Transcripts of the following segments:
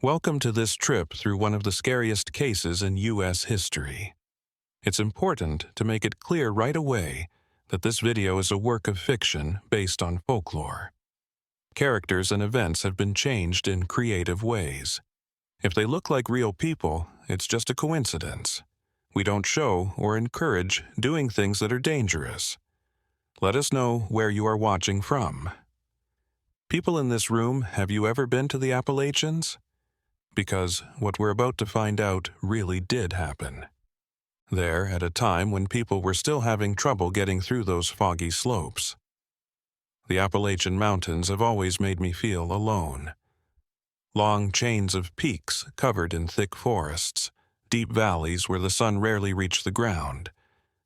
Welcome to this trip through one of the scariest cases in U.S. history. It's important to make it clear right away that this video is a work of fiction based on folklore. Characters and events have been changed in creative ways. If they look like real people, it's just a coincidence. We don't show or encourage doing things that are dangerous. Let us know where you are watching from. People in this room, have you ever been to the Appalachians? Because what we're about to find out really did happen. There, at a time when people were still having trouble getting through those foggy slopes. The Appalachian Mountains have always made me feel alone. Long chains of peaks covered in thick forests, deep valleys where the sun rarely reached the ground,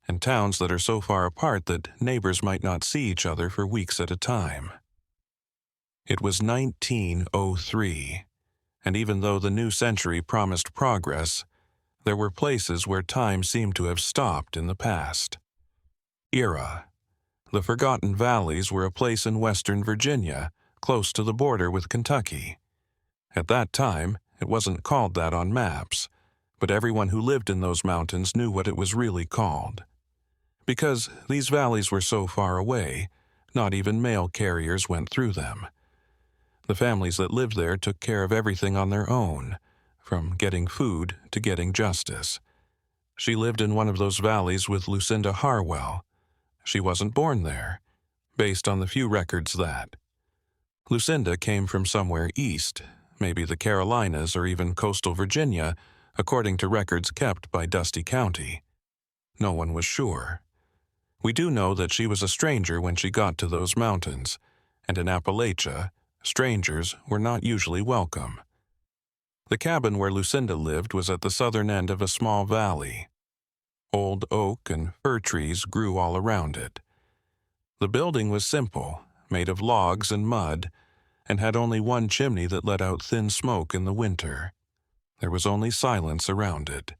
and towns that are so far apart that neighbors might not see each other for weeks at a time. It was 1903. And even though the new century promised progress, there were places where time seemed to have stopped in the past. Era. The Forgotten Valleys were a place in western Virginia, close to the border with Kentucky. At that time, it wasn't called that on maps, but everyone who lived in those mountains knew what it was really called. Because these valleys were so far away, not even mail carriers went through them. The families that lived there took care of everything on their own, from getting food to getting justice. She lived in one of those valleys with Lucinda Harwell. She wasn't born there, based on the few records that. Lucinda came from somewhere east, maybe the Carolinas or even coastal Virginia, according to records kept by Dusty County. No one was sure. We do know that she was a stranger when she got to those mountains, and in Appalachia, strangers were not usually welcome. The cabin where Lucinda lived was at the southern end of a small valley. Old oak and fir trees grew all around it. The building was simple, made of logs and mud, and had only one chimney that let out thin smoke in the winter. There was only silence around it,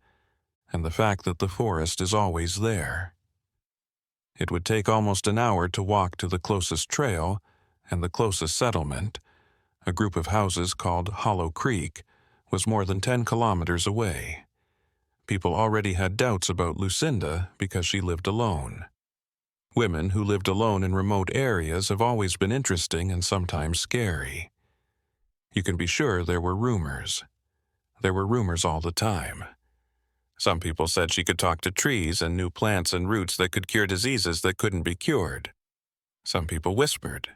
and the fact that the forest is always there. It would take almost an hour to walk to the closest trail, and the closest settlement, a group of houses called Hollow Creek, was more than 10 kilometers away. People already had doubts about Lucinda because she lived alone. Women who lived alone in remote areas have always been interesting and sometimes scary. You can be sure there were rumors. There were rumors all the time. Some people said she could talk to trees and knew plants and roots that could cure diseases that couldn't be cured. Some people whispered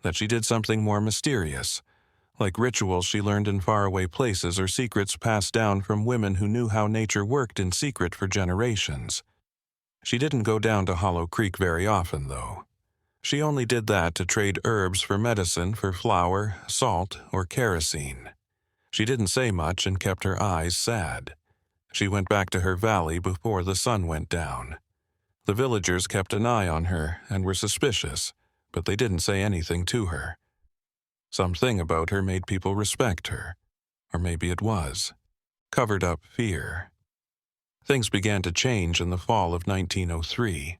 that she did something more mysterious, like rituals she learned in faraway places or secrets passed down from women who knew how nature worked in secret for generations. She didn't go down to Hollow Creek very often, though. She only did that to trade herbs for medicine for flour, salt, or kerosene. She didn't say much and kept her eyes sad. She went back to her valley before the sun went down. The villagers kept an eye on her and were suspicious, but they didn't say anything to her. Something about her made people respect her, or maybe it was covered-up fear. Things began to change in the fall of 1903.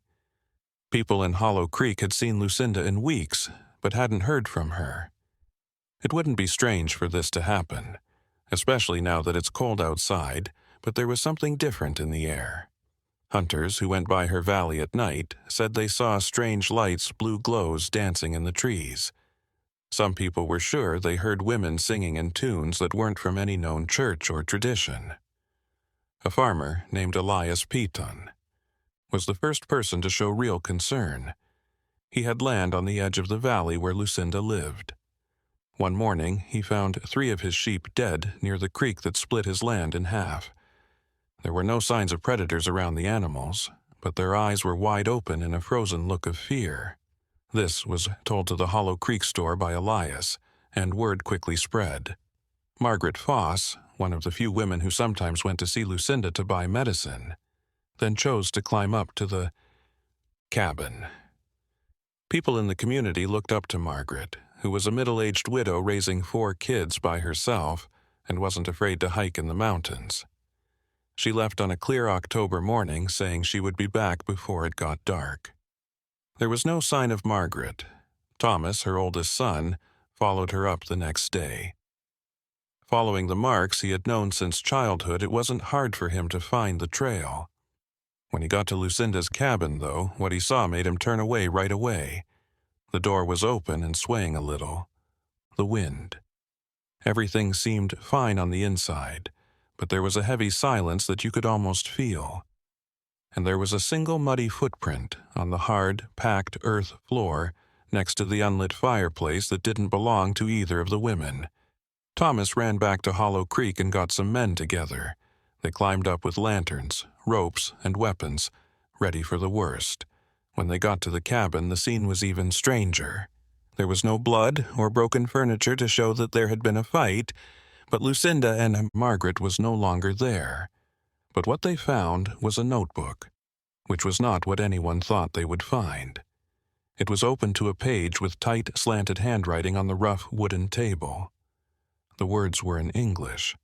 People in Hollow Creek had seen Lucinda in weeks, but hadn't heard from her. It wouldn't be strange for this to happen, especially now that it's cold outside, but there was something different in the air. Hunters who went by her valley at night said they saw strange lights, blue glows dancing in the trees. Some people were sure they heard women singing in tunes that weren't from any known church or tradition. A farmer named Elias Peton was the first person to show real concern. He had land on the edge of the valley where Lucinda lived. One morning, he found 3 of his sheep dead near the creek that split his land in half. There were no signs of predators around the animals, but their eyes were wide open in a frozen look of fear. This was told to the Hollow Creek store by Elias, and word quickly spread. Margaret Foss, one of the few women who sometimes went to see Lucinda to buy medicine, then chose to climb up to the cabin. People in the community looked up to Margaret, who was a middle-aged widow raising 4 kids by herself and wasn't afraid to hike in the mountains. She left on a clear October morning, saying she would be back before it got dark. There was no sign of Margaret. Thomas, her oldest son, followed her up the next day. Following the marks he had known since childhood, it wasn't hard for him to find the trail. When he got to Lucinda's cabin, though, what he saw made him turn away right away. The door was open and swaying a little. The wind. Everything seemed fine on the inside, but there was a heavy silence that you could almost feel. And there was a single muddy footprint on the hard, packed earth floor next to the unlit fireplace that didn't belong to either of the women. Thomas ran back to Hollow Creek and got some men together. They climbed up with lanterns, ropes, and weapons, ready for the worst. When they got to the cabin, the scene was even stranger. There was no blood or broken furniture to show that there had been a fight, but Lucinda and Margaret was no longer there. But what they found was a notebook, which was not what anyone thought they would find. It was open to a page with tight, slanted handwriting on the rough wooden table. The words were in English,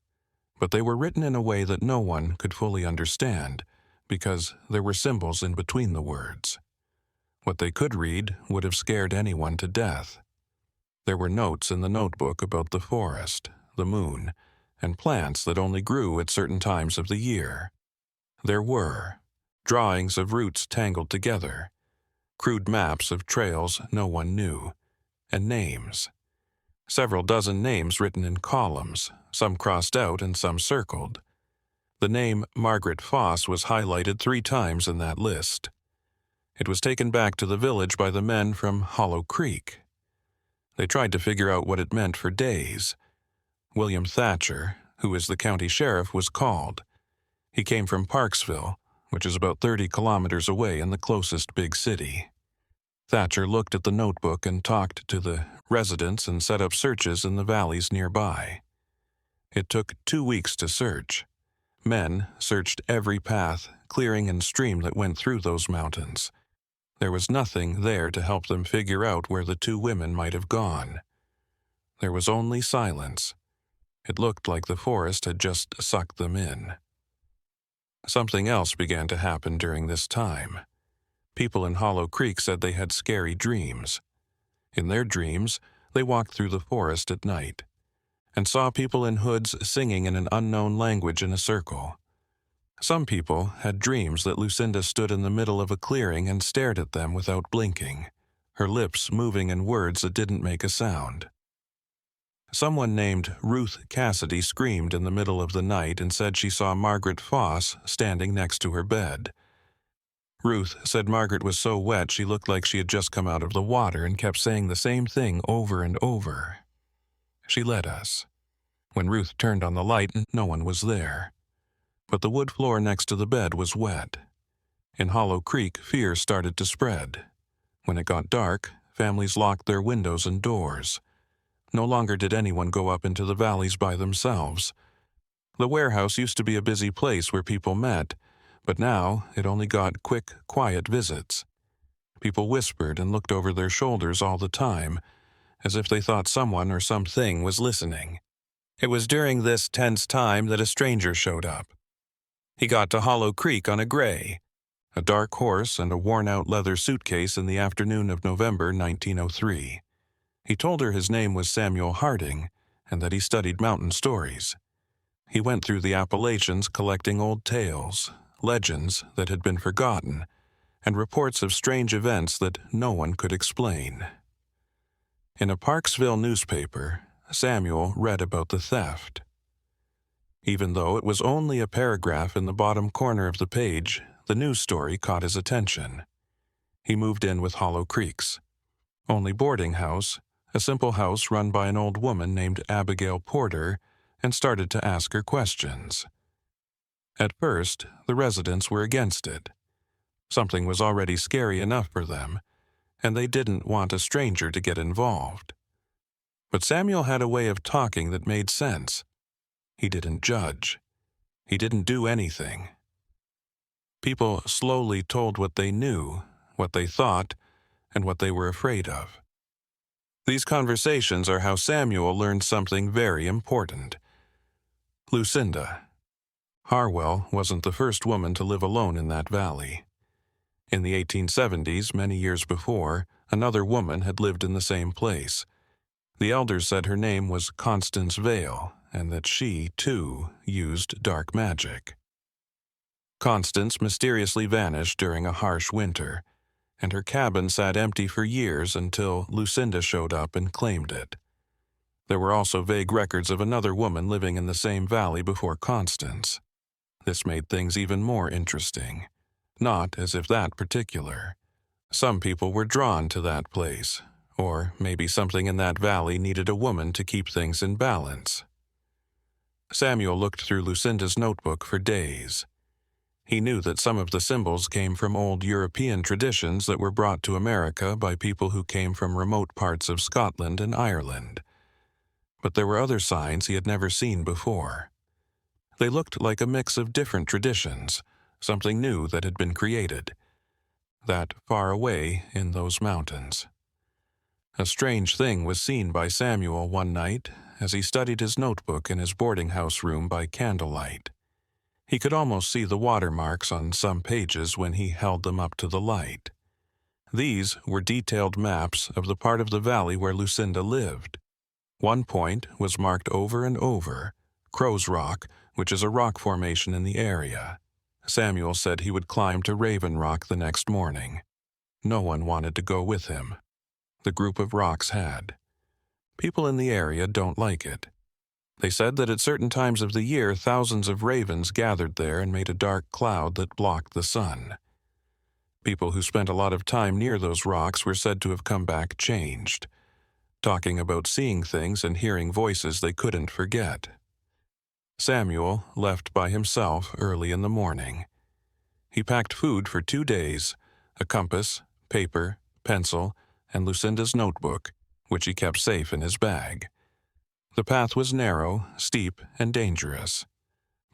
but they were written in a way that no one could fully understand, because there were symbols in between the words. What they could read would have scared anyone to death. There were notes in the notebook about the forest, the moon, and plants that only grew at certain times of the year. There were drawings of roots tangled together, crude maps of trails no one knew, and names. Several dozen names written in columns, some crossed out and some circled. The name Margaret Foss was highlighted 3 times in that list. It was taken back to the village by the men from Hollow Creek. They tried to figure out what it meant for days. William Thatcher, who is the county sheriff, was called. He came from Parksville, which is about 30 kilometers away in the closest big city. Thatcher looked at the notebook and talked to the residents and set up searches in the valleys nearby. It took 2 weeks to search. Men searched every path, clearing, and stream that went through those mountains. There was nothing there to help them figure out where the 2 women might have gone. There was only silence. It looked like the forest had just sucked them in. Something else began to happen during this time. People in Hollow Creek said they had scary dreams. In their dreams, they walked through the forest at night and saw people in hoods singing in an unknown language in a circle. Some people had dreams that Lucinda stood in the middle of a clearing and stared at them without blinking, her lips moving in words that didn't make a sound. Someone named Ruth Cassidy screamed in the middle of the night and said she saw Margaret Foss standing next to her bed. Ruth said Margaret was so wet she looked like she had just come out of the water and kept saying the same thing over and over. She led us. When Ruth turned on the light, no one was there. But the wood floor next to the bed was wet. In Hollow Creek, fear started to spread. When it got dark, families locked their windows and doors. No longer did anyone go up into the valleys by themselves. The warehouse used to be a busy place where people met, but now it only got quick, quiet visits. People whispered and looked over their shoulders all the time, as if they thought someone or something was listening. It was during this tense time that a stranger showed up. He got to Hollow Creek on a gray, a dark horse and a worn-out leather suitcase in the afternoon of November 1903. He told her his name was Samuel Harding and that he studied mountain stories. He went through the Appalachians collecting old tales, legends that had been forgotten, and reports of strange events that no one could explain. In a Parksville newspaper, Samuel read about the theft. Even though it was only a paragraph in the bottom corner of the page, the news story caught his attention. He moved in with Hollow Creek's only boarding house, a simple house run by an old woman named Abigail Porter, and started to ask her questions. At first, the residents were against it. Something was already scary enough for them, and they didn't want a stranger to get involved. But Samuel had a way of talking that made sense. He didn't judge. He didn't do anything. People slowly told what they knew, what they thought, and what they were afraid of. These conversations are how Samuel learned something very important. Lucinda Harwell wasn't the first woman to live alone in that valley. In the 1870s, many years before, another woman had lived in the same place. The elders said her name was Constance Vale, and that she, too, used dark magic. Constance mysteriously vanished during a harsh winter, and her cabin sat empty for years until Lucinda showed up and claimed it. There were also vague records of another woman living in the same valley before Constance. This made things even more interesting. Not as if that particular. Some people were drawn to that place, or maybe something in that valley needed a woman to keep things in balance. Samuel looked through Lucinda's notebook for days. He knew that some of the symbols came from old European traditions that were brought to America by people who came from remote parts of Scotland and Ireland. But there were other signs he had never seen before. They looked like a mix of different traditions, something new that had been created, that far away in those mountains. A strange thing was seen by Samuel one night as he studied his notebook in his boarding house room by candlelight. He could almost see the watermarks on some pages when he held them up to the light. These were detailed maps of the part of the valley where Lucinda lived. One point was marked over and over, Crow's Rock, which is a rock formation in the area. Samuel said he would climb to Raven Rock the next morning. No one wanted to go with him. The group of rocks had. People in the area don't like it. They said that at certain times of the year, thousands of ravens gathered there and made a dark cloud that blocked the sun. People who spent a lot of time near those rocks were said to have come back changed, talking about seeing things and hearing voices they couldn't forget. Samuel left by himself early in the morning. He packed food for 2 days, a compass, paper, pencil, and Lucinda's notebook, which he kept safe in his bag. The path was narrow, steep, and dangerous,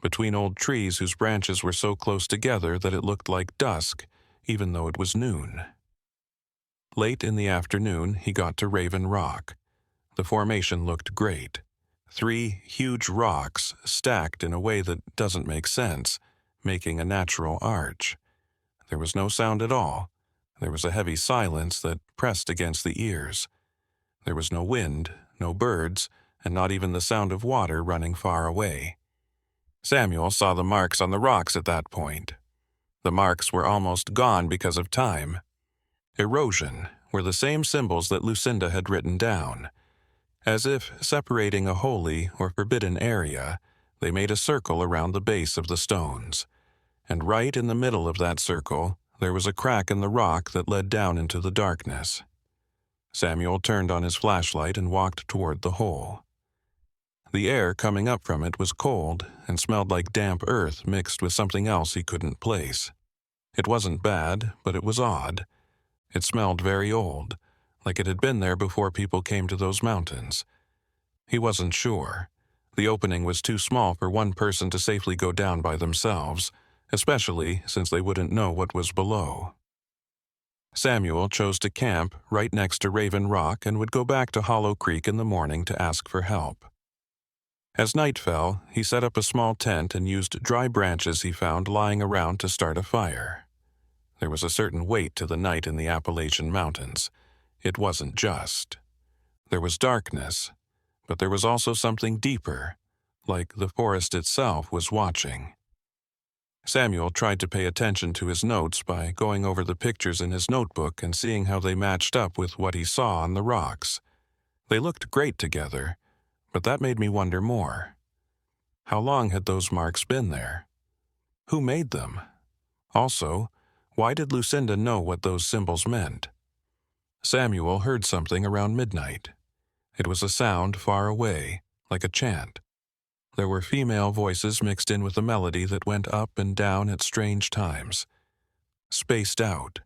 between old trees whose branches were so close together that it looked like dusk, even though it was noon. Late in the afternoon, he got to Raven Rock. The formation looked great. 3 huge rocks stacked in a way that doesn't make sense, making a natural arch. There was no sound at all. There was a heavy silence that pressed against the ears. There was no wind, no birds, and not even the sound of water running far away. Samuel saw the marks on the rocks at that point. The marks were almost gone because of time. Erosion were the same symbols that Lucinda had written down. As if separating a holy or forbidden area, they made a circle around the base of the stones. And right in the middle of that circle, there was a crack in the rock that led down into the darkness. Samuel turned on his flashlight and walked toward the hole. The air coming up from it was cold and smelled like damp earth mixed with something else he couldn't place. It wasn't bad, but it was odd. It smelled very old, like it had been there before people came to those mountains. He wasn't sure. The opening was too small for one person to safely go down by themselves, especially since they wouldn't know what was below. Samuel chose to camp right next to Raven Rock and would go back to Hollow Creek in the morning to ask for help. As night fell, he set up a small tent and used dry branches he found lying around to start a fire. There was a certain weight to the night in the Appalachian Mountains. It wasn't just. There was darkness, but there was also something deeper, like the forest itself was watching. Samuel tried to pay attention to his notes by going over the pictures in his notebook and seeing how they matched up with what he saw on the rocks. They looked great together, but that made me wonder more. How long had those marks been there? Who made them? Also, why did Lucinda know what those symbols meant? Samuel heard something around midnight. It was a sound far away, like a chant. There were female voices mixed in with a melody that went up and down at strange times. Spaced out.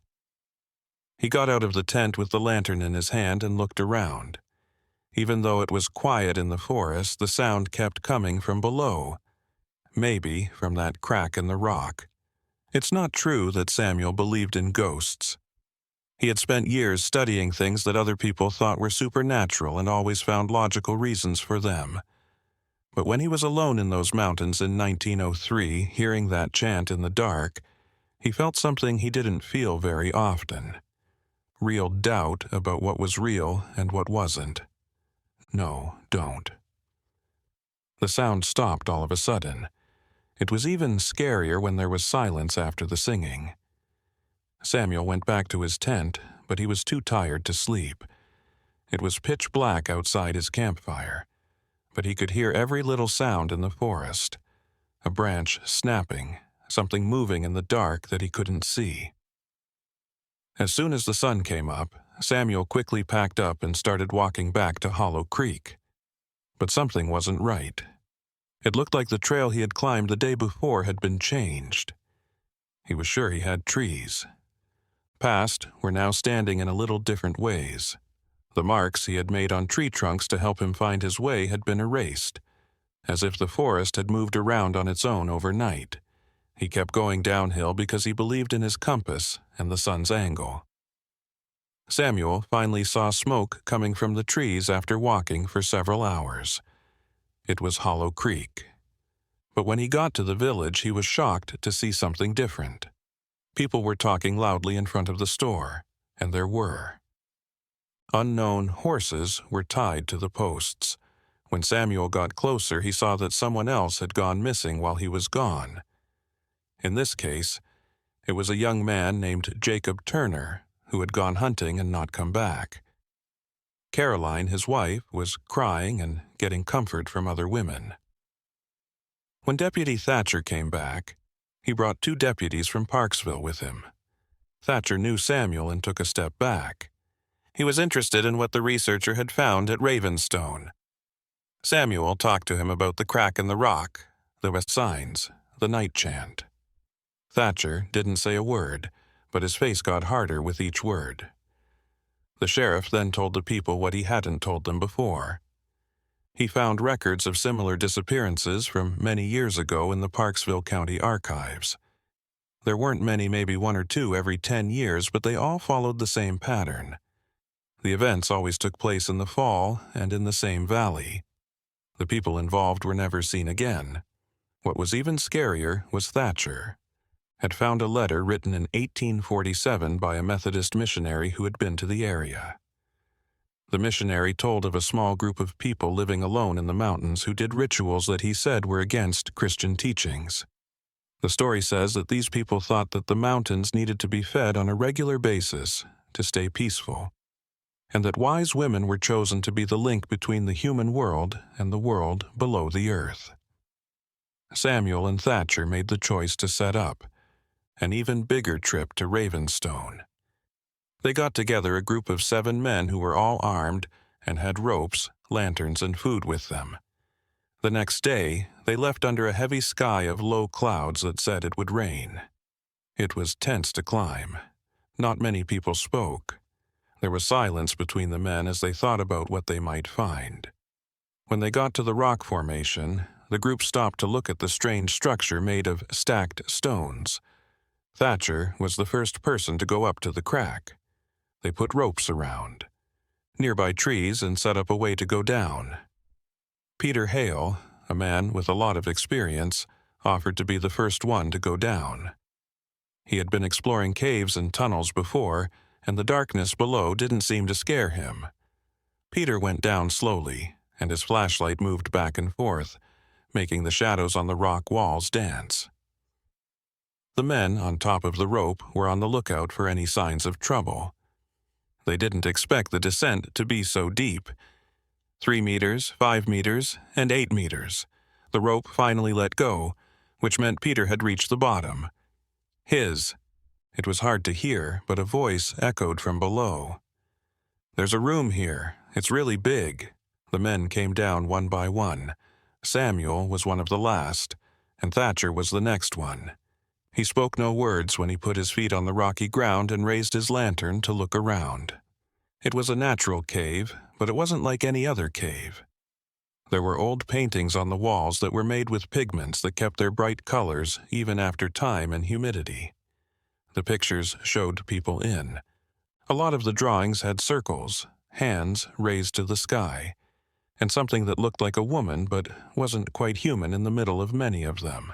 He got out of the tent with the lantern in his hand and looked around. Even though it was quiet in the forest, the sound kept coming from below. Maybe from that crack in the rock. It's not true that Samuel believed in ghosts. He had spent years studying things that other people thought were supernatural and always found logical reasons for them. But when he was alone in those mountains in 1903, hearing that chant in the dark, he felt something he didn't feel very often. Real doubt about what was real and what wasn't. No, don't. The sound stopped all of a sudden. It was even scarier when there was silence after the singing. Samuel went back to his tent, but he was too tired to sleep. It was pitch black outside his campfire, but he could hear every little sound in the forest. A branch snapping, something moving in the dark that he couldn't see. As soon as the sun came up, Samuel quickly packed up and started walking back to Hollow Creek. But something wasn't right. It looked like the trail he had climbed the day before had been changed. He was sure he had trees. Past were now standing in a little different ways. The marks he had made on tree trunks to help him find his way had been erased, as if the forest had moved around on its own overnight. He kept going downhill because he believed in his compass and the sun's angle. Samuel finally saw smoke coming from the trees after walking for several hours. It was Hollow Creek. But when he got to the village, he was shocked to see something different. People were talking loudly in front of the store, and there were. Unknown horses were tied to the posts. When Samuel got closer, he saw that someone else had gone missing while he was gone. In this case, it was a young man named Jacob Turner who had gone hunting and not come back. Caroline, his wife, was crying and getting comfort from other women. When Deputy Thatcher came back, he brought 2 deputies from Parksville with him. Thatcher knew Samuel and took a step back. He was interested in what the researcher had found at Ravenstone. Samuel talked to him about the crack in the rock, the west signs, the night chant. Thatcher didn't say a word, but his face got harder with each word. The sheriff then told the people what he hadn't told them before. He found records of similar disappearances from many years ago in the Parksville County archives. There weren't many, maybe 1 or 2 every 10 years, but they all followed the same pattern. The events always took place in the fall and in the same valley. The people involved were never seen again. What was even scarier was Thatcher had found a letter written in 1847 by a Methodist missionary who had been to the area. The missionary told of a small group of people living alone in the mountains who did rituals that he said were against Christian teachings. The story says that these people thought that the mountains needed to be fed on a regular basis to stay peaceful, and that wise women were chosen to be the link between the human world and the world below the earth. Samuel and Thatcher made the choice to set up an even bigger trip to Ravenstone. They got together a group of 7 men who were all armed and had ropes, lanterns, and food with them. The next day, they left under a heavy sky of low clouds that said it would rain. It was tense to climb. Not many people spoke. There was silence between the men as they thought about what they might find. When they got to the rock formation, the group stopped to look at the strange structure made of stacked stones. Thatcher was the first person to go up to the crack. They put ropes around nearby trees and set up a way to go down. Peter Hale, a man with a lot of experience, offered to be the first one to go down. He had been exploring caves and tunnels before, and the darkness below didn't seem to scare him. Peter went down slowly, and his flashlight moved back and forth, making the shadows on the rock walls dance. The men on top of the rope were on the lookout for any signs of trouble. They didn't expect the descent to be so deep. 3 meters, 5 meters, and 8 meters. The rope finally let go, which meant Peter had reached the bottom. It was hard to hear, but a voice echoed from below. "There's a room here. It's really big." The men came down one by one. Samuel was one of the last, and Thatcher was the next one. He spoke no words when he put his feet on the rocky ground and raised his lantern to look around. It was a natural cave, but it wasn't like any other cave. There were old paintings on the walls that were made with pigments that kept their bright colors even after time and humidity. The pictures showed people in. A lot of the drawings had circles, hands raised to the sky, and something that looked like a woman but wasn't quite human in the middle of many of them.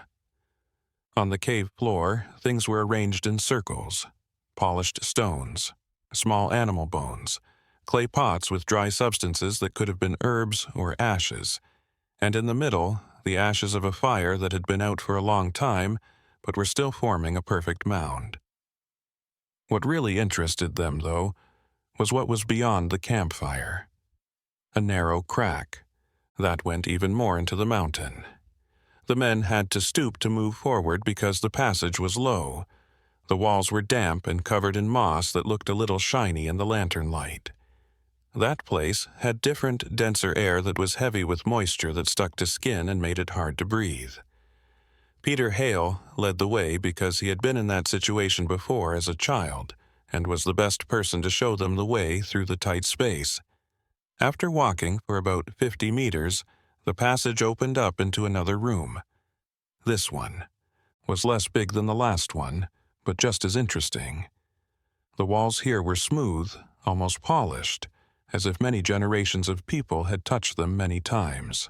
On the cave floor, things were arranged in circles: polished stones, small animal bones, clay pots with dry substances that could have been herbs or ashes, and in the middle, the ashes of a fire that had been out for a long time but were still forming a perfect mound. What really interested them, though, was what was beyond the campfire. A narrow crack. That went even more into the mountain. The men had to stoop to move forward because the passage was low. The walls were damp and covered in moss that looked a little shiny in the lantern light. That place had different, denser air that was heavy with moisture that stuck to skin and made it hard to breathe. Peter Hale led the way because he had been in that situation before as a child and was the best person to show them the way through the tight space. After walking for about 50 meters, the passage opened up into another room. This one was less big than the last one, but just as interesting. The walls here were smooth, almost polished, as if many generations of people had touched them many times.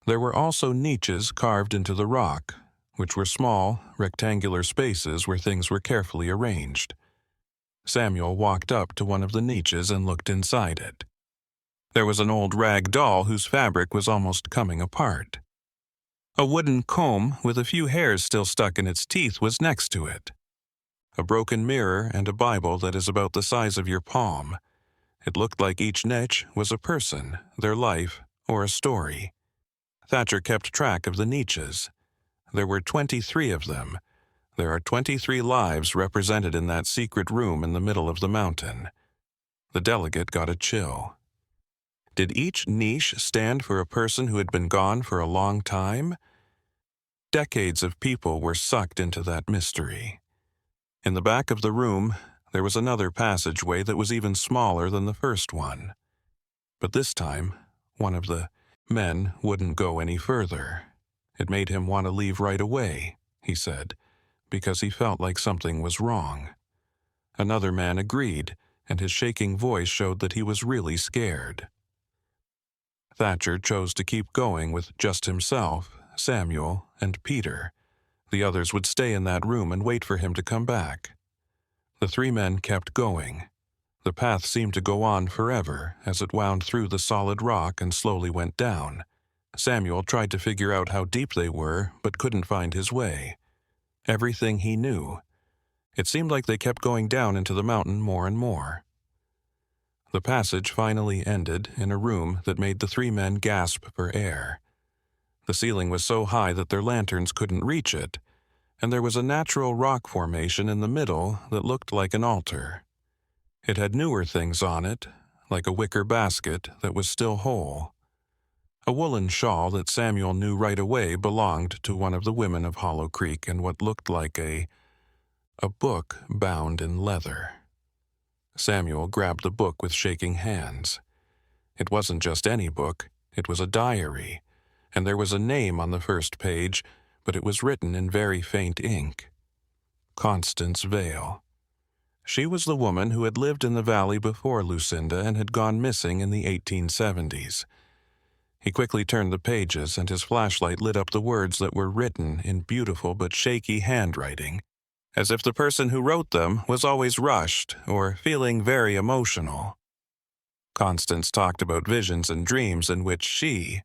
There were also niches carved into the rock, which were small, rectangular spaces where things were carefully arranged. Samuel walked up to one of the niches and looked inside it. There was an old rag doll whose fabric was almost coming apart. A wooden comb with a few hairs still stuck in its teeth was next to it. A broken mirror and a Bible that is about the size of your palm. It looked like each niche was a person, their life, or a story. Thatcher kept track of the niches. There were 23 of them. There are 23 lives represented in that secret room in the middle of the mountain. The delegate got a chill. Did each niche stand for a person who had been gone for a long time? Decades of people were sucked into that mystery. In the back of the room, there was another passageway that was even smaller than the first one. But this time, one of the men wouldn't go any further. It made him want to leave right away, he said, because he felt like something was wrong. Another man agreed, and his shaking voice showed that he was really scared. Thatcher chose to keep going with just himself, Samuel, and Peter. The others would stay in that room and wait for him to come back. The three men kept going. The path seemed to go on forever as it wound through the solid rock and slowly went down. Samuel tried to figure out how deep they were, but couldn't find his way. Everything he knew. It seemed like they kept going down into the mountain more and more. The passage finally ended in a room that made the three men gasp for air. The ceiling was so high that their lanterns couldn't reach it, and there was a natural rock formation in the middle that looked like an altar. It had newer things on it, like a wicker basket that was still whole. A woolen shawl that Samuel knew right away belonged to one of the women of Hollow Creek and what looked like a book bound in leather. Samuel grabbed the book with shaking hands. It wasn't just any book, it was a diary, and there was a name on the first page, but it was written in very faint ink. Constance Vale. She was the woman who had lived in the valley before Lucinda and had gone missing in the 1870s. He quickly turned the pages, and his flashlight lit up the words that were written in beautiful but shaky handwriting, as if the person who wrote them was always rushed or feeling very emotional. Constance talked about visions and dreams in which she,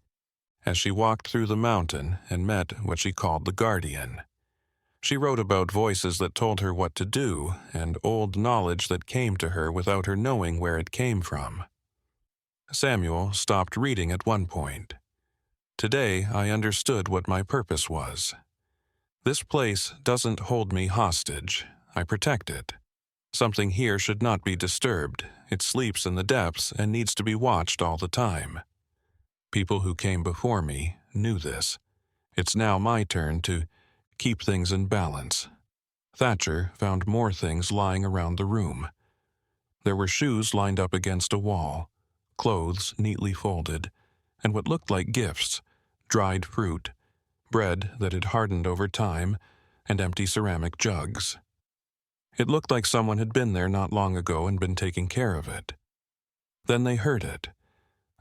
as she walked through the mountain and met what she called the guardian. She wrote about voices that told her what to do and old knowledge that came to her without her knowing where it came from. Samuel stopped reading at one point. Today I understood what my purpose was. This place doesn't hold me hostage. I protect it. Something here should not be disturbed. It sleeps in the depths and needs to be watched all the time. People who came before me knew this. It's now my turn to keep things in balance. Thatcher found more things lying around the room. There were shoes lined up against a wall, clothes neatly folded, and what looked like gifts, dried fruit, bread that had hardened over time, and empty ceramic jugs. It looked like someone had been there not long ago and been taking care of it. Then they heard it,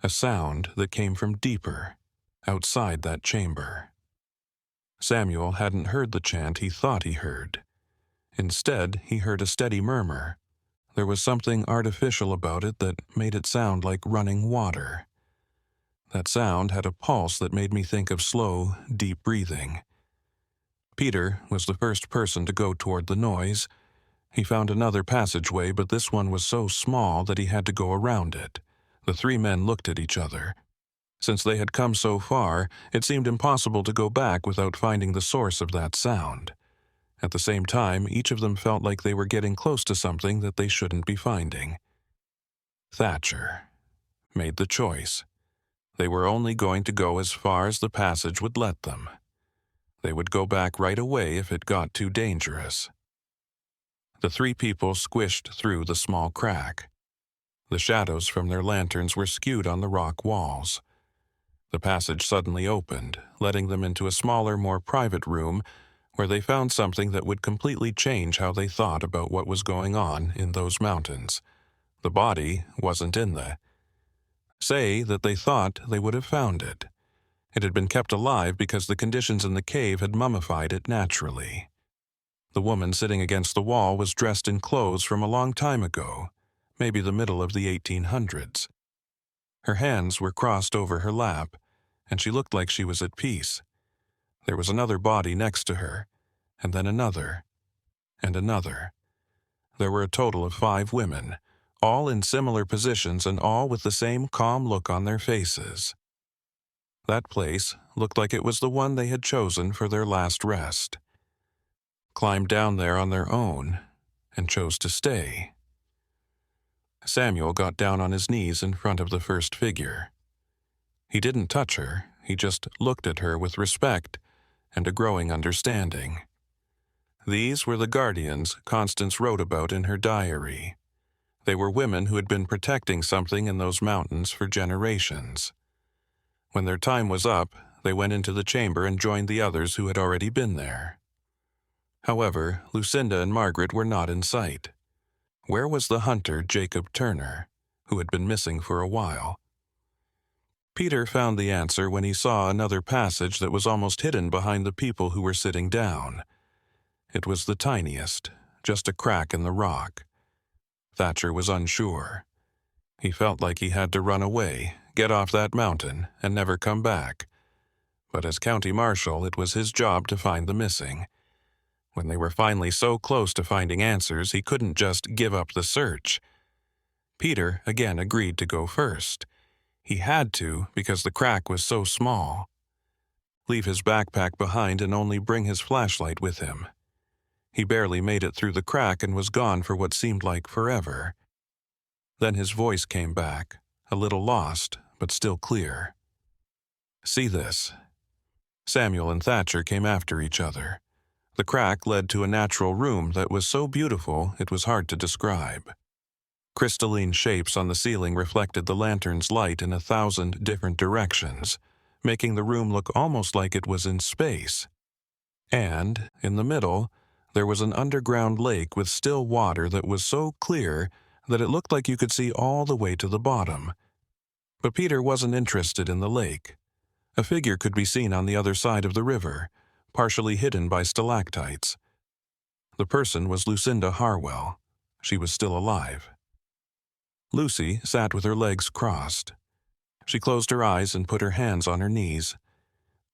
a sound that came from deeper, outside that chamber. Samuel hadn't heard the chant he thought he heard. Instead, he heard a steady murmur. There was something artificial about it that made it sound like running water. That sound had a pulse that made me think of slow, deep breathing. Peter was the first person to go toward the noise. He found another passageway, but this one was so small that he had to go around it. The three men looked at each other. Since they had come so far, it seemed impossible to go back without finding the source of that sound. At the same time, each of them felt like they were getting close to something that they shouldn't be finding. Thatcher made the choice. They were only going to go as far as the passage would let them. They would go back right away if it got too dangerous. The three people squished through the small crack. The shadows from their lanterns were skewed on the rock walls. The passage suddenly opened, letting them into a smaller, more private room where they found something that would completely change how they thought about what was going on in those mountains. The body wasn't in the... Say that they thought they would have found it. It had been kept alive because the conditions in the cave had mummified it naturally. The woman sitting against the wall was dressed in clothes from a long time ago, maybe the middle of the 1800s. Her hands were crossed over her lap, and she looked like she was at peace. There was another body next to her, and then another, and another. There were a total of 5 women, all in similar positions and all with the same calm look on their faces. That place looked like it was the one they had chosen for their last rest. Climbed down there on their own, and chose to stay. Samuel got down on his knees in front of the first figure. He didn't touch her, he just looked at her with respect and a growing understanding. These were the guardians Constance wrote about in her diary. They were women who had been protecting something in those mountains for generations. When their time was up, they went into the chamber and joined the others who had already been there. However, Lucinda and Margaret were not in sight. Where was the hunter Jacob Turner, who had been missing for a while? Peter found the answer when he saw another passage that was almost hidden behind the people who were sitting down. It was the tiniest, just a crack in the rock. Thatcher was unsure. He felt like he had to run away, get off that mountain, and never come back. But as county marshal, it was his job to find the missing. When they were finally so close to finding answers, he couldn't just give up the search. Peter again agreed to go first. He had to because the crack was so small. Leave his backpack behind and only bring his flashlight with him. He barely made it through the crack and was gone for what seemed like forever. Then his voice came back, a little lost, but still clear. "See this." Samuel and Thatcher came after each other. The crack led to a natural room that was so beautiful it was hard to describe. Crystalline shapes on the ceiling reflected the lantern's light in 1,000 different directions, making the room look almost like it was in space. And, in the middle, there was an underground lake with still water that was so clear that it looked like you could see all the way to the bottom. But Peter wasn't interested in the lake. A figure could be seen on the other side of the river, partially hidden by stalactites. The person was Lucinda Harwell. She was still alive. Lucy sat with her legs crossed. She closed her eyes and put her hands on her knees.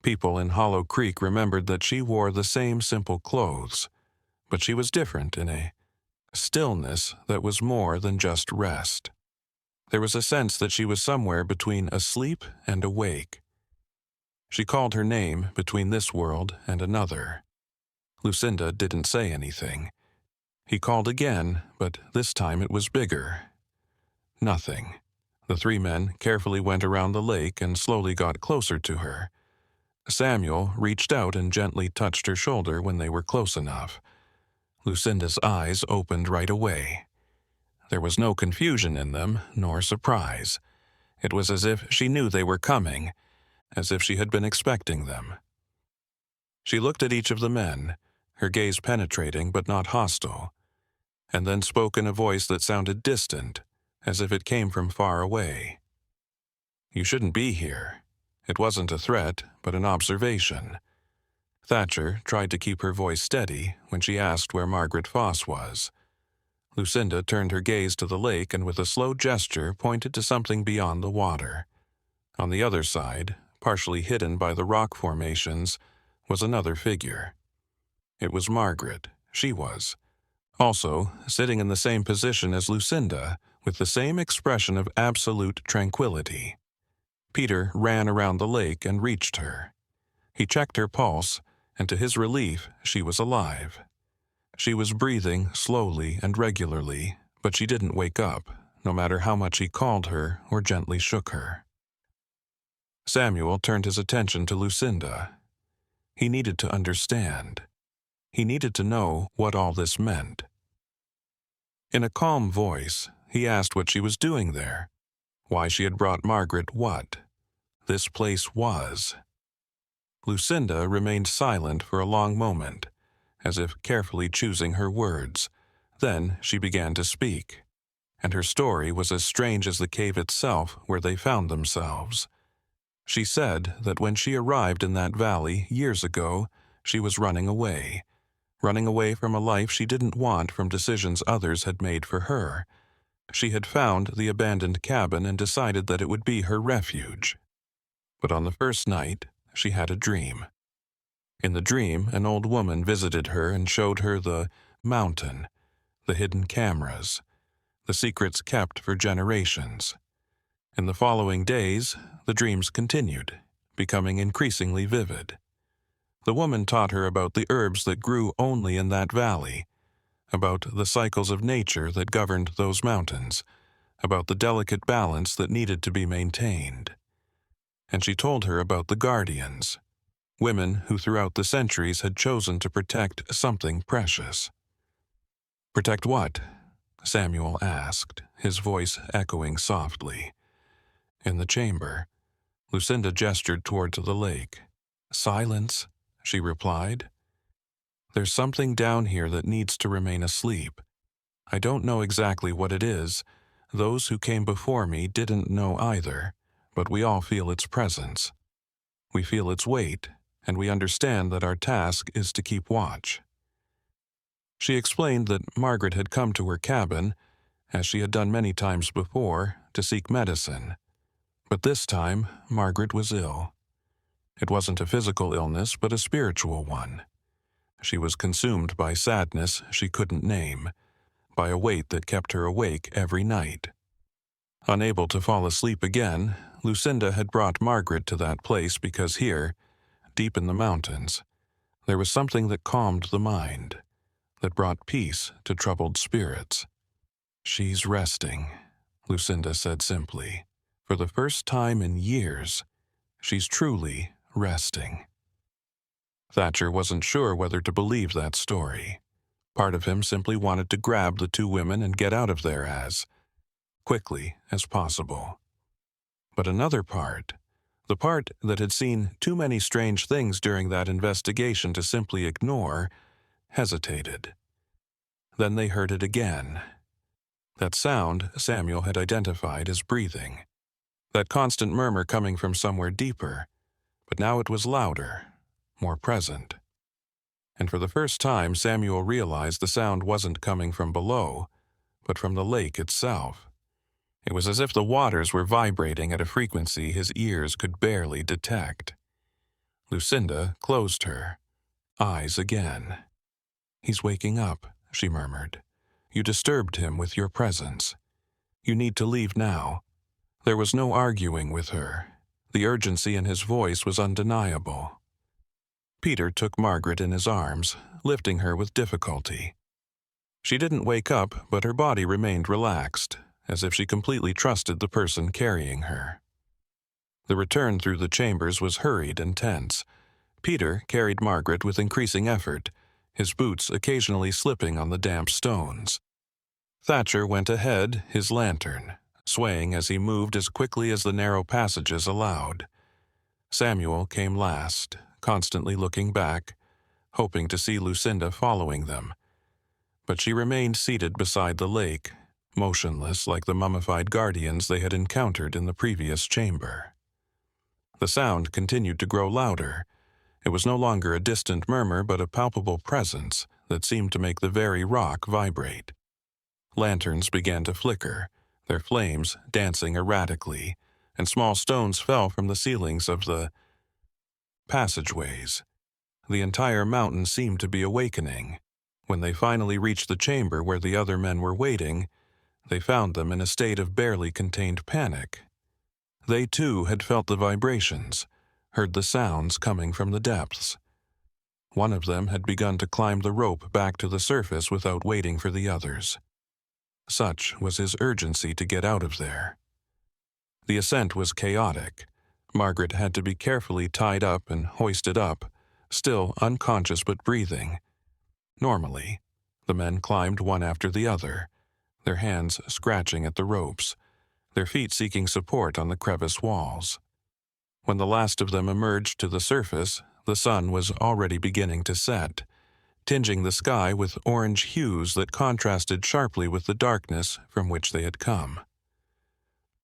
People in Hollow Creek remembered that she wore the same simple clothes, but she was different in a stillness that was more than just rest. There was a sense that she was somewhere between asleep and awake. She called her name between this world and another. Lucinda didn't say anything. He called again, but this time it was bigger. Nothing. The 3 men carefully went around the lake and slowly got closer to her. Samuel reached out and gently touched her shoulder when they were close enough. Lucinda's eyes opened right away. There was no confusion in them, nor surprise. It was as if she knew they were coming, as if she had been expecting them. She looked at each of the men, her gaze penetrating but not hostile, and then spoke in a voice that sounded distant, as if it came from far away. "You shouldn't be here." It wasn't a threat, but an observation. Thatcher tried to keep her voice steady when she asked where Margaret Foss was. Lucinda turned her gaze to the lake and with a slow gesture pointed to something beyond the water. On the other side, partially hidden by the rock formations, was another figure. It was Margaret. She was. Also, sitting in the same position as Lucinda, with the same expression of absolute tranquility. Peter ran around the lake and reached her. He checked her pulse, and to his relief, she was alive. She was breathing slowly and regularly, but she didn't wake up, no matter how much he called her or gently shook her. Samuel turned his attention to Lucinda. He needed to understand. He needed to know what all this meant. In a calm voice, he asked what she was doing there, why she had brought Margaret what this place was. Lucinda remained silent for a long moment, as if carefully choosing her words. Then she began to speak, and her story was as strange as the cave itself where they found themselves. She said that when she arrived in that valley years ago, she was running away from a life she didn't want from decisions others had made for her. She had found the abandoned cabin and decided that it would be her refuge. But on the first night, she had a dream. In the dream, an old woman visited her and showed her the mountain, the hidden cameras, the secrets kept for generations. In the following days, the dreams continued, becoming increasingly vivid. The woman taught her about the herbs that grew only in that valley, about the cycles of nature that governed those mountains, about the delicate balance that needed to be maintained. And she told her about the guardians, women who throughout the centuries had chosen to protect something precious. "Protect what?" Samuel asked, his voice echoing softly. In the chamber, Lucinda gestured toward the lake. "Silence," she replied. "There's something down here that needs to remain asleep. I don't know exactly what it is. Those who came before me didn't know either, but we all feel its presence. We feel its weight, and we understand that our task is to keep watch." She explained that Margaret had come to her cabin, as she had done many times before, to seek medicine. But this time, Margaret was ill. It wasn't a physical illness, but a spiritual one. She was consumed by sadness she couldn't name, by a weight that kept her awake every night. Unable to fall asleep again, Lucinda had brought Margaret to that place because here, deep in the mountains, there was something that calmed the mind, that brought peace to troubled spirits. "She's resting," Lucinda said simply. "For the first time in years, she's truly resting." Thatcher wasn't sure whether to believe that story. Part of him simply wanted to grab the two women and get out of there as quickly as possible. But another part, the part that had seen too many strange things during that investigation to simply ignore, hesitated. Then they heard it again. That sound Samuel had identified as breathing. That constant murmur coming from somewhere deeper, but now it was louder, more present. And for the first time, Samuel realized the sound wasn't coming from below, but from the lake itself. It was as if the waters were vibrating at a frequency his ears could barely detect. Lucinda closed her eyes again. "He's waking up," she murmured. "You disturbed him with your presence. You need to leave now." There was no arguing with her. The urgency in his voice was undeniable. Peter took Margaret in his arms, lifting her with difficulty. She didn't wake up, but her body remained relaxed, as if she completely trusted the person carrying her. The return through the chambers was hurried and tense. Peter carried Margaret with increasing effort, his boots occasionally slipping on the damp stones. Thatcher went ahead, his lantern, swaying as he moved as quickly as the narrow passages allowed. Samuel came last, constantly looking back, hoping to see Lucinda following them. But she remained seated beside the lake, motionless like the mummified guardians they had encountered in the previous chamber. The sound continued to grow louder. It was no longer a distant murmur, but a palpable presence that seemed to make the very rock vibrate. Lanterns began to flicker, their flames dancing erratically, and small stones fell from the ceilings of the passageways. The entire mountain seemed to be awakening. When they finally reached the chamber where the other men were waiting, they found them in a state of barely contained panic. They too had felt the vibrations, heard the sounds coming from the depths. One of them had begun to climb the rope back to the surface without waiting for the others. Such was his urgency to get out of there. The ascent was chaotic. Margaret had to be carefully tied up and hoisted up, still unconscious but breathing. Normally, the men climbed one after the other, their hands scratching at the ropes, their feet seeking support on the crevice walls. When the last of them emerged to the surface, the sun was already beginning to set, tinging the sky with orange hues that contrasted sharply with the darkness from which they had come.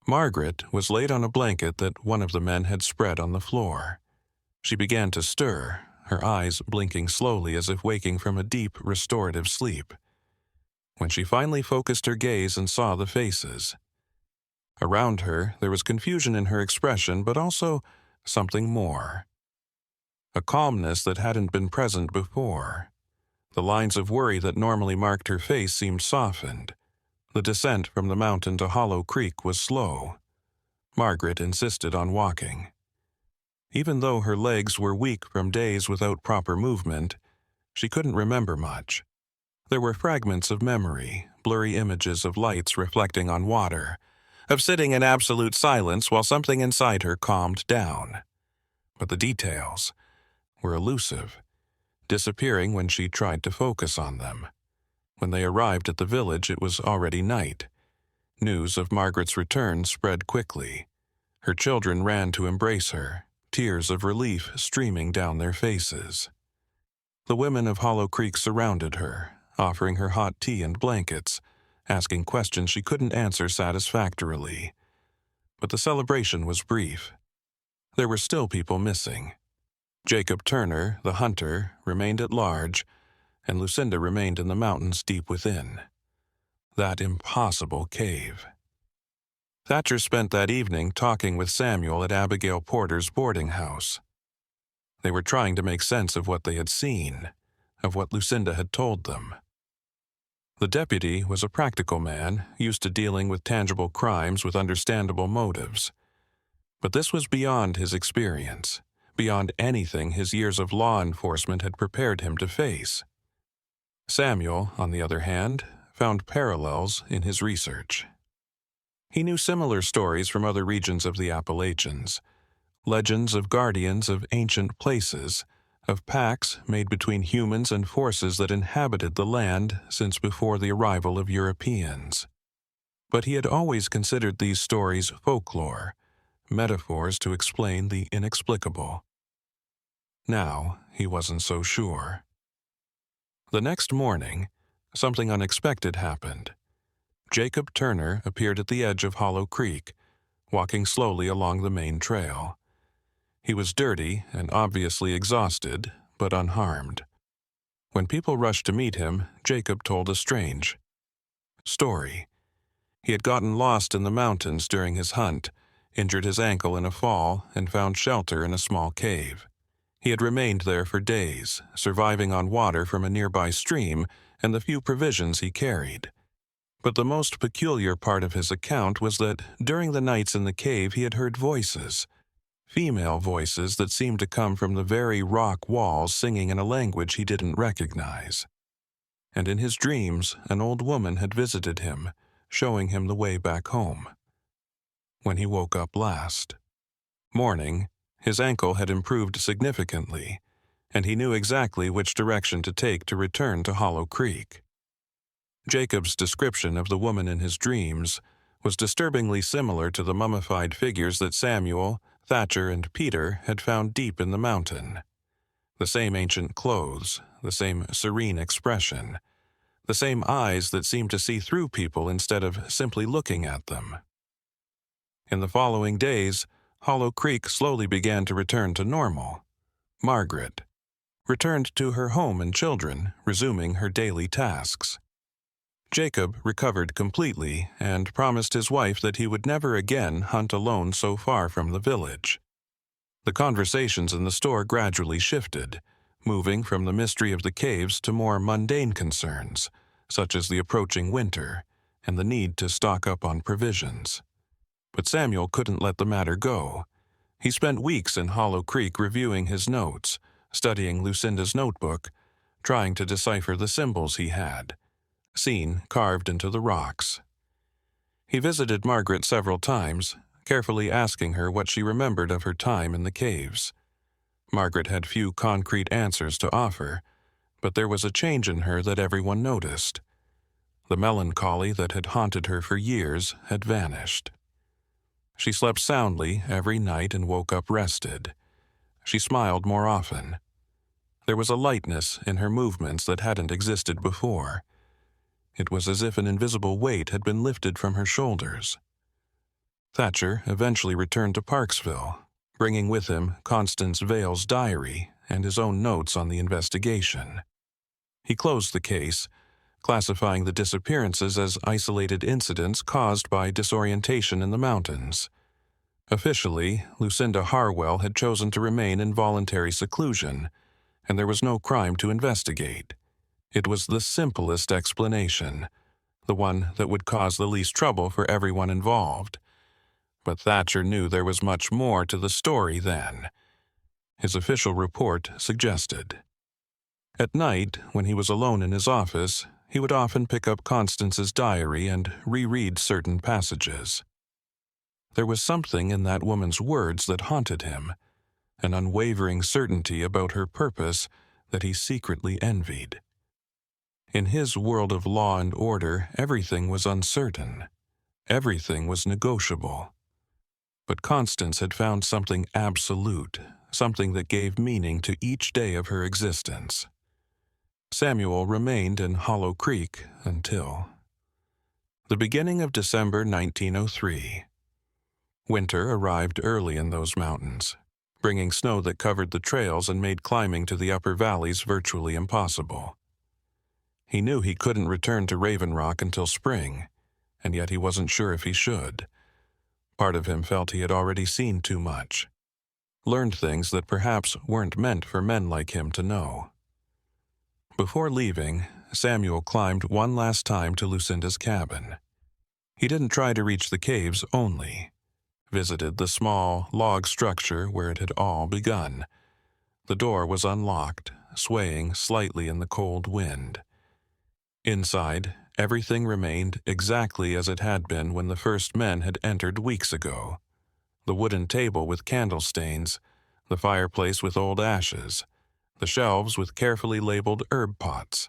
Margaret was laid on a blanket that one of the men had spread on the floor. She began to stir, her eyes blinking slowly as if waking from a deep, restorative sleep. When she finally focused her gaze and saw the faces. Around her, there was confusion in her expression, but also something more. A calmness that hadn't been present before. The lines of worry that normally marked her face seemed softened. The descent from the mountain to Hollow Creek was slow. Margaret insisted on walking. Even though her legs were weak from days without proper movement, she couldn't remember much. There were fragments of memory, blurry images of lights reflecting on water, of sitting in absolute silence while something inside her calmed down. But the details were elusive, disappearing when she tried to focus on them. When they arrived at the village, it was already night. News of Margaret's return spread quickly. Her children ran to embrace her, tears of relief streaming down their faces. The women of Hollow Creek surrounded her, offering her hot tea and blankets, asking questions she couldn't answer satisfactorily. But the celebration was brief. There were still people missing. Jacob Turner, the hunter, remained at large, and Lucinda remained in the mountains deep within. That impossible cave. Thatcher spent that evening talking with Samuel at Abigail Porter's boarding house. They were trying to make sense of what they had seen, of what Lucinda had told them. The deputy was a practical man, used to dealing with tangible crimes with understandable motives. But this was beyond his experience, beyond anything his years of law enforcement had prepared him to face. Samuel, on the other hand, found parallels in his research. He knew similar stories from other regions of the Appalachians, legends of guardians of ancient places, of pacts made between humans and forces that inhabited the land since before the arrival of Europeans. But he had always considered these stories folklore, metaphors to explain the inexplicable. Now he wasn't so sure. The next morning, something unexpected happened. Jacob Turner appeared at the edge of Hollow Creek, walking slowly along the main trail. He was dirty and obviously exhausted, but unharmed. When people rushed to meet him, Jacob told a strange story. He had gotten lost in the mountains during his hunt, injured his ankle in a fall, and found shelter in a small cave. He had remained there for days, surviving on water from a nearby stream and the few provisions he carried. But the most peculiar part of his account was that during the nights in the cave he had heard voices, female voices that seemed to come from the very rock walls singing in a language he didn't recognize. And in his dreams, an old woman had visited him, showing him the way back home. When he woke up last morning, his ankle had improved significantly, and he knew exactly which direction to take to return to Hollow Creek. Jacob's description of the woman in his dreams was disturbingly similar to the mummified figures that Samuel, Thatcher, and Peter had found deep in the mountain. The same ancient clothes, the same serene expression, the same eyes that seemed to see through people instead of simply looking at them. In the following days, Hollow Creek slowly began to return to normal. Margaret returned to her home and children, resuming her daily tasks. Jacob recovered completely and promised his wife that he would never again hunt alone so far from the village. The conversations in the store gradually shifted, moving from the mystery of the caves to more mundane concerns, such as the approaching winter and the need to stock up on provisions. But Samuel couldn't let the matter go. He spent weeks in Hollow Creek reviewing his notes, studying Lucinda's notebook, trying to decipher the symbols he had seen carved into the rocks. He visited Margaret several times, carefully asking her what she remembered of her time in the caves. Margaret had few concrete answers to offer, but there was a change in her that everyone noticed. The melancholy that had haunted her for years had vanished. She slept soundly every night and woke up rested. She smiled more often. There was a lightness in her movements that hadn't existed before. It was as if an invisible weight had been lifted from her shoulders. Thatcher eventually returned to Parksville, bringing with him Constance Vale's diary and his own notes on the investigation. He closed the case, classifying the disappearances as isolated incidents caused by disorientation in the mountains. Officially, Lucinda Harwell had chosen to remain in voluntary seclusion, and there was no crime to investigate. It was the simplest explanation, the one that would cause the least trouble for everyone involved. But Thatcher knew there was much more to the story then. His official report suggested. At night, when he was alone in his office, he would often pick up Constance's diary and reread certain passages. There was something in that woman's words that haunted him, an unwavering certainty about her purpose that he secretly envied. In his world of law and order, everything was uncertain. Everything was negotiable. But Constance had found something absolute, something that gave meaning to each day of her existence. Samuel remained in Hollow Creek until the beginning of December 1903. Winter arrived early in those mountains, bringing snow that covered the trails and made climbing to the upper valleys virtually impossible. He knew he couldn't return to Raven Rock until spring, and yet he wasn't sure if he should. Part of him felt he had already seen too much, learned things that perhaps weren't meant for men like him to know. Before leaving, Samuel climbed one last time to Lucinda's cabin. He didn't try to reach the caves only, visited the small log structure where it had all begun. The door was unlocked, swaying slightly in the cold wind. Inside, everything remained exactly as it had been when the first men had entered weeks ago. The wooden table with candle stains, the fireplace with old ashes, the shelves with carefully labeled herb pots.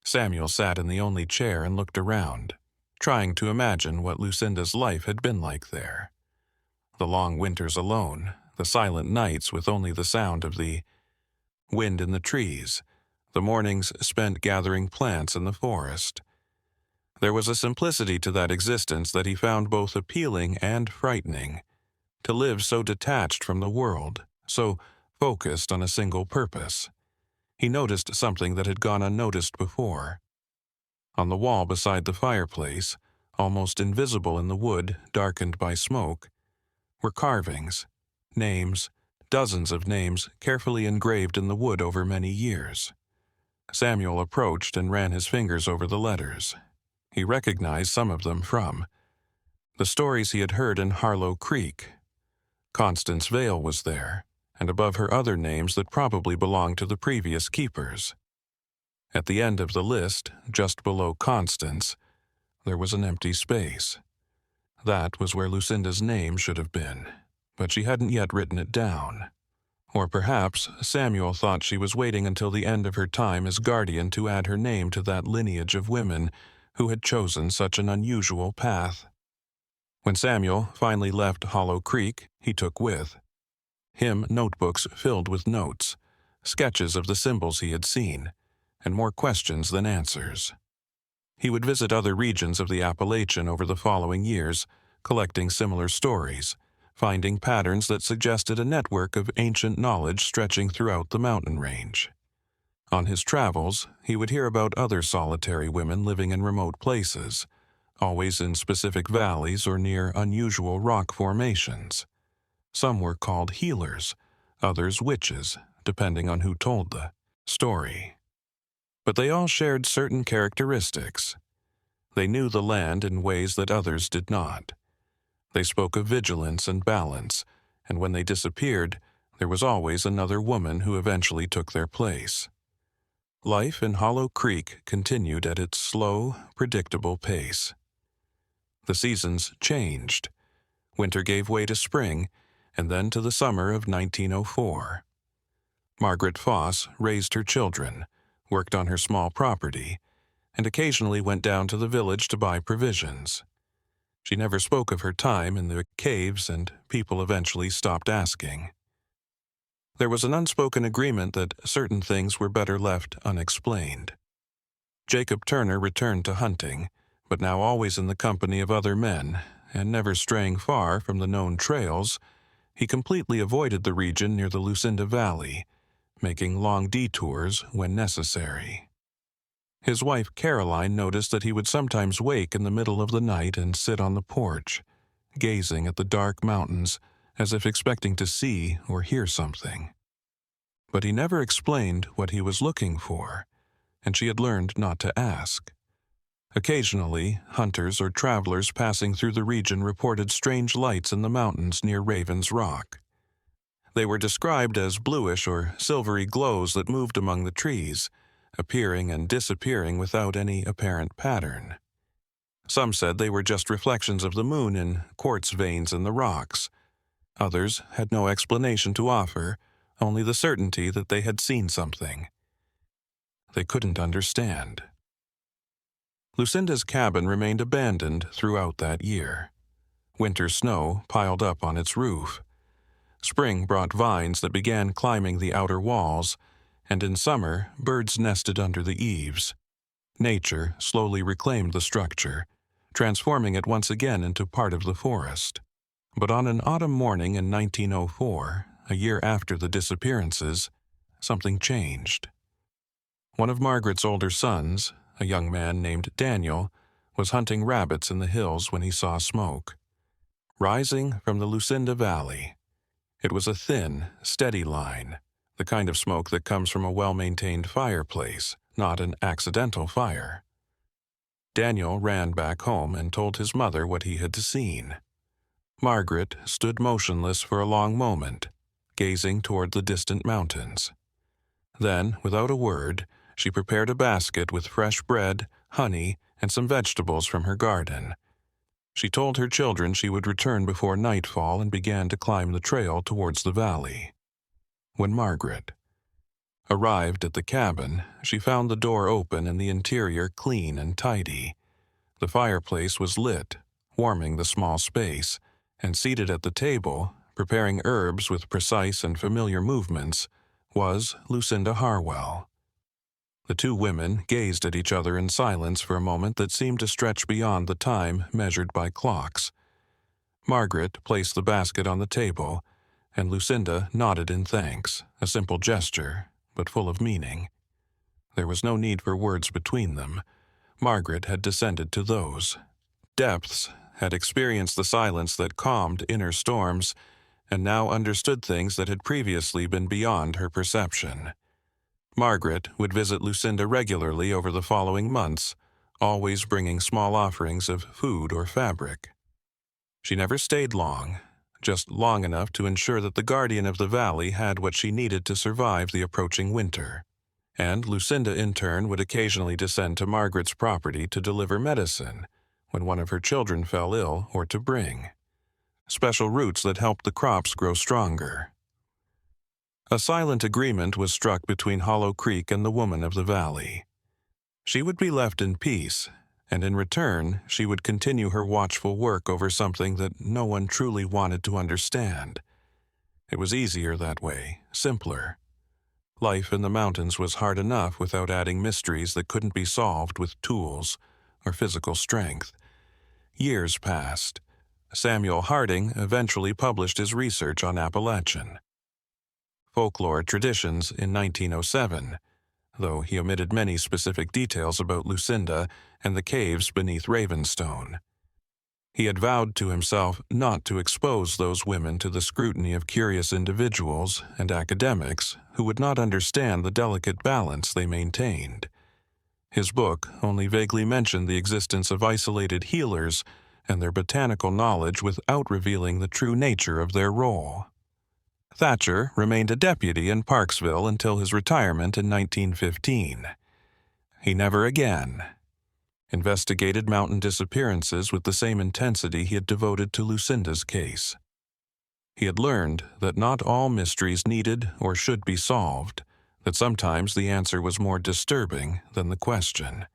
Samuel sat in the only chair and looked around, trying to imagine what Lucinda's life had been like there. The long winters alone, the silent nights with only the sound of the wind in the trees, the mornings spent gathering plants in the forest. There was a simplicity to that existence that he found both appealing and frightening. To live so detached from the world, so focused on a single purpose. He noticed something that had gone unnoticed before. On the wall beside the fireplace, almost invisible in the wood darkened by smoke, were carvings, names, dozens of names carefully engraved in the wood over many years. Samuel approached and ran his fingers over the letters. He recognized some of them from the stories he had heard in Harlow Creek. Constance Vale was there, and above her other names that probably belonged to the previous keepers. At the end of the list, just below Constance, there was an empty space. That was where Lucinda's name should have been, but she hadn't yet written it down. Or perhaps Samuel thought she was waiting until the end of her time as guardian to add her name to that lineage of women who had chosen such an unusual path. When Samuel finally left Hollow Creek, he took with him notebooks filled with notes, sketches of the symbols he had seen, and more questions than answers. He would visit other regions of the Appalachian over the following years, collecting similar stories, finding patterns that suggested a network of ancient knowledge stretching throughout the mountain range. On his travels, he would hear about other solitary women living in remote places, always in specific valleys or near unusual rock formations. Some were called healers, others witches, depending on who told the story. But they all shared certain characteristics. They knew the land in ways that others did not. They spoke of vigilance and balance, and when they disappeared, there was always another woman who eventually took their place. Life in Hollow Creek continued at its slow, predictable pace. The seasons changed. Winter gave way to spring, and then to the summer of 1904. Margaret Foss raised her children, worked on her small property, and occasionally went down to the village to buy provisions. She never spoke of her time in the caves, and people eventually stopped asking. There was an unspoken agreement that certain things were better left unexplained. Jacob Turner returned to hunting, but now always in the company of other men, and never straying far from the known trails, he completely avoided the region near the Lucinda Valley, making long detours when necessary. His wife Caroline noticed that he would sometimes wake in the middle of the night and sit on the porch, gazing at the dark mountains as if expecting to see or hear something. But he never explained what he was looking for, and she had learned not to ask. Occasionally, hunters or travelers passing through the region reported strange lights in the mountains near Raven's Rock. They were described as bluish or silvery glows that moved among the trees, appearing and disappearing without any apparent pattern. Some said they were just reflections of the moon in quartz veins in the rocks. Others had no explanation to offer, only the certainty that they had seen something. They couldn't understand. Lucinda's cabin remained abandoned throughout that year. Winter snow piled up on its roof. Spring brought vines that began climbing the outer walls, and in summer, birds nested under the eaves. Nature slowly reclaimed the structure, transforming it once again into part of the forest. But on an autumn morning in 1904, a year after the disappearances, something changed. One of Margaret's older sons, a young man named Daniel, was hunting rabbits in the hills when he saw smoke. Rising from the Lucinda Valley, it was a thin, steady line, the kind of smoke that comes from a well-maintained fireplace, not an accidental fire. Daniel ran back home and told his mother what he had seen. Margaret stood motionless for a long moment, gazing toward the distant mountains. Then, without a word, she prepared a basket with fresh bread, honey, and some vegetables from her garden. She told her children she would return before nightfall and began to climb the trail towards the valley. When Margaret arrived at the cabin, she found the door open and the interior clean and tidy. The fireplace was lit, warming the small space, and seated at the table, preparing herbs with precise and familiar movements, was Lucinda Harwell. The two women gazed at each other in silence for a moment that seemed to stretch beyond the time measured by clocks. Margaret placed the basket on the table, and Lucinda nodded in thanks, a simple gesture, but full of meaning. There was no need for words between them. Margaret had descended to those depths, had experienced the silence that calmed inner storms, and now understood things that had previously been beyond her perception. Margaret would visit Lucinda regularly over the following months, always bringing small offerings of food or fabric. She never stayed long, just long enough to ensure that the guardian of the valley had what she needed to survive the approaching winter. And Lucinda, in turn, would occasionally descend to Margaret's property to deliver medicine when one of her children fell ill, or to bring special roots that helped the crops grow stronger. A silent agreement was struck between Hollow Creek and the woman of the valley. She would be left in peace, and in return she would continue her watchful work over something that no one truly wanted to understand. It was easier that way, simpler. Life in the mountains was hard enough without adding mysteries that couldn't be solved with tools or physical strength. Years passed. Samuel Harding eventually published his research on Appalachian Folklore Traditions in 1907, though he omitted many specific details about Lucinda and the caves beneath Ravenstone. He had vowed to himself not to expose those women to the scrutiny of curious individuals and academics who would not understand the delicate balance they maintained. His book only vaguely mentioned the existence of isolated healers and their botanical knowledge without revealing the true nature of their role. Thatcher remained a deputy in Parksville until his retirement in 1915. He never again investigated mountain disappearances with the same intensity he had devoted to Lucinda's case. He had learned that not all mysteries needed or should be solved, that sometimes the answer was more disturbing than the question.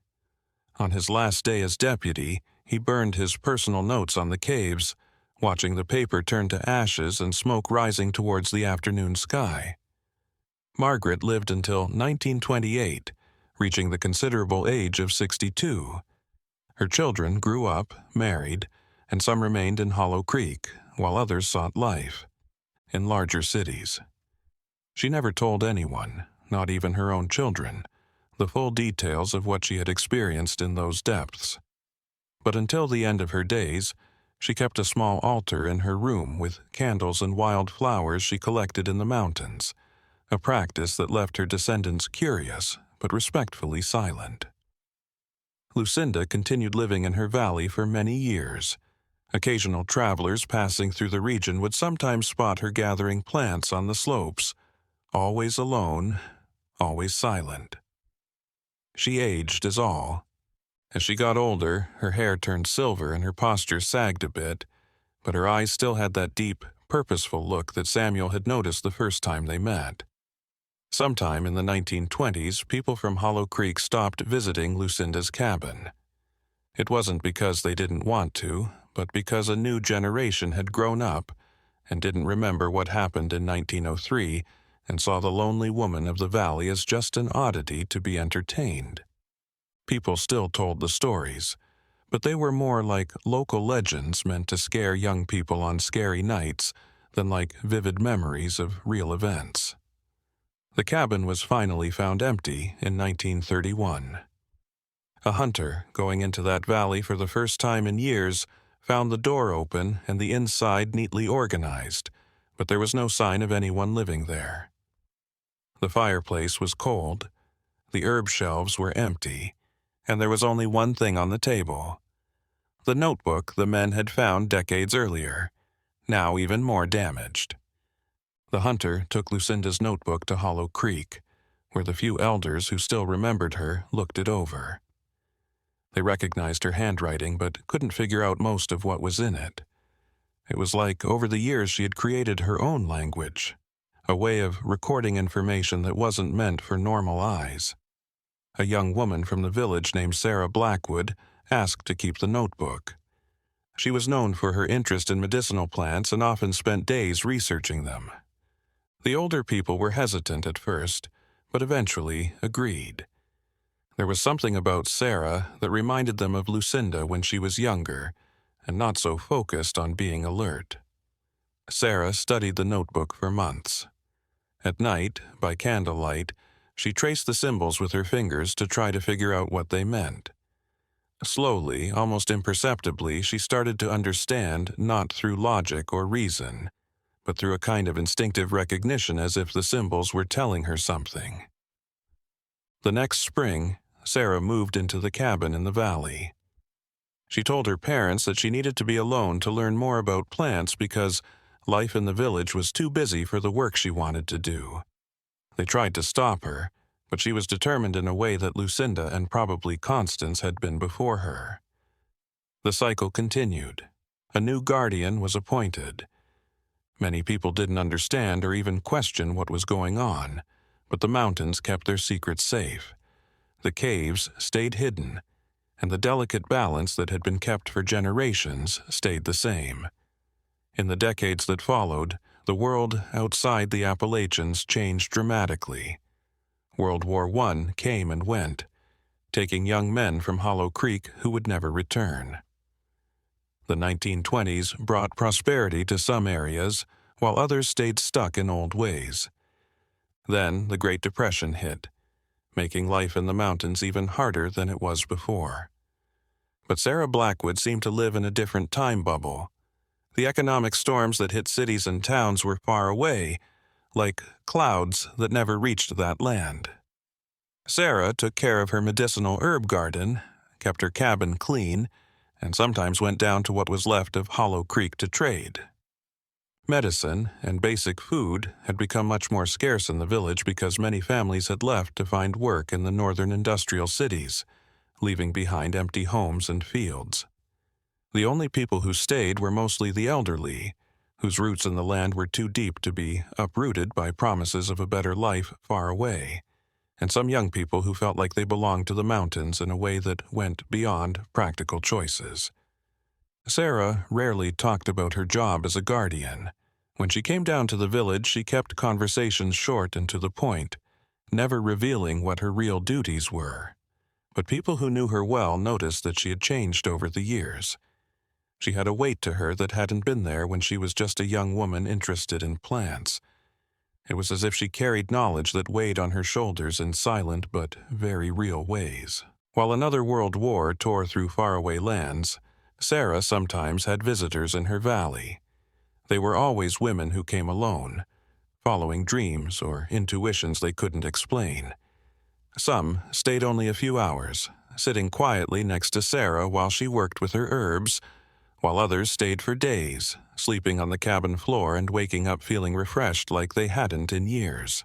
On his last day as deputy, he burned his personal notes on the caves, watching the paper turn to ashes and smoke rising towards the afternoon sky. Margaret lived until 1928, reaching the considerable age of 62. Her children grew up, married, and some remained in Hollow Creek, while others sought life in larger cities. She never told anyone, not even her own children, the full details of what she had experienced in those depths. But until the end of her days, she kept a small altar in her room with candles and wild flowers she collected in the mountains, a practice that left her descendants curious but respectfully silent. Lucinda continued living in her valley for many years. Occasional travelers passing through the region would sometimes spot her gathering plants on the slopes, always alone, always silent. She aged is all. As she got older, her hair turned silver and her posture sagged a bit, but her eyes still had that deep, purposeful look that Samuel had noticed the first time they met. Sometime in the 1920s, people from Hollow Creek stopped visiting Lucinda's cabin. It wasn't because they didn't want to, but because a new generation had grown up and didn't remember what happened in 1903 and saw the lonely woman of the valley as just an oddity to be entertained. People still told the stories, but they were more like local legends meant to scare young people on scary nights than like vivid memories of real events. The cabin was finally found empty in 1931. A hunter, going into that valley for the first time in years, found the door open and the inside neatly organized, but there was no sign of anyone living there. The fireplace was cold, the herb shelves were empty, and there was only one thing on the table: the notebook the men had found decades earlier, now even more damaged. The hunter took Lucinda's notebook to Hollow Creek, where the few elders who still remembered her looked it over. They recognized her handwriting but couldn't figure out most of what was in it. It was like over the years she had created her own language, a way of recording information that wasn't meant for normal eyes. A young woman from the village named Sarah Blackwood asked to keep the notebook. She was known for her interest in medicinal plants and often spent days researching them. The older people were hesitant at first, but eventually agreed. There was something about Sarah that reminded them of Lucinda when she was younger, and not so focused on being alert. Sarah studied the notebook for months. At night, by candlelight, she traced the symbols with her fingers to try to figure out what they meant. Slowly, almost imperceptibly, she started to understand not through logic or reason, but through a kind of instinctive recognition, as if the symbols were telling her something. The next spring, Sarah moved into the cabin in the valley. She told her parents that she needed to be alone to learn more about plants because life in the village was too busy for the work she wanted to do. They tried to stop her, but she was determined in a way that Lucinda and probably Constance had been before her. The cycle continued. A new guardian was appointed. Many people didn't understand or even question what was going on, but the mountains kept their secrets safe. The caves stayed hidden, and the delicate balance that had been kept for generations stayed the same. In the decades that followed, the world outside the Appalachians changed dramatically. World War I came and went, taking young men from Hollow Creek who would never return. The 1920s brought prosperity to some areas, while others stayed stuck in old ways. Then the Great Depression hit, making life in the mountains even harder than it was before. But Sarah Blackwood seemed to live in a different time bubble. The economic storms that hit cities and towns were far away, like clouds that never reached that land. Sarah took care of her medicinal herb garden, kept her cabin clean, and sometimes went down to what was left of Hollow Creek to trade. Medicine and basic food had become much more scarce in the village because many families had left to find work in the northern industrial cities, leaving behind empty homes and fields. The only people who stayed were mostly the elderly, whose roots in the land were too deep to be uprooted by promises of a better life far away, and some young people who felt like they belonged to the mountains in a way that went beyond practical choices. Sarah rarely talked about her job as a guardian. When she came down to the village, she kept conversations short and to the point, never revealing what her real duties were. But people who knew her well noticed that she had changed over the years. She had a weight to her that hadn't been there when she was just a young woman interested in plants. It was as if she carried knowledge that weighed on her shoulders in silent but very real ways. While another world war tore through faraway lands, Sarah sometimes had visitors in her valley. They were always women who came alone, following dreams or intuitions they couldn't explain. Some stayed only a few hours, sitting quietly next to Sarah while she worked with her herbs, while others stayed for days, sleeping on the cabin floor and waking up feeling refreshed like they hadn't in years.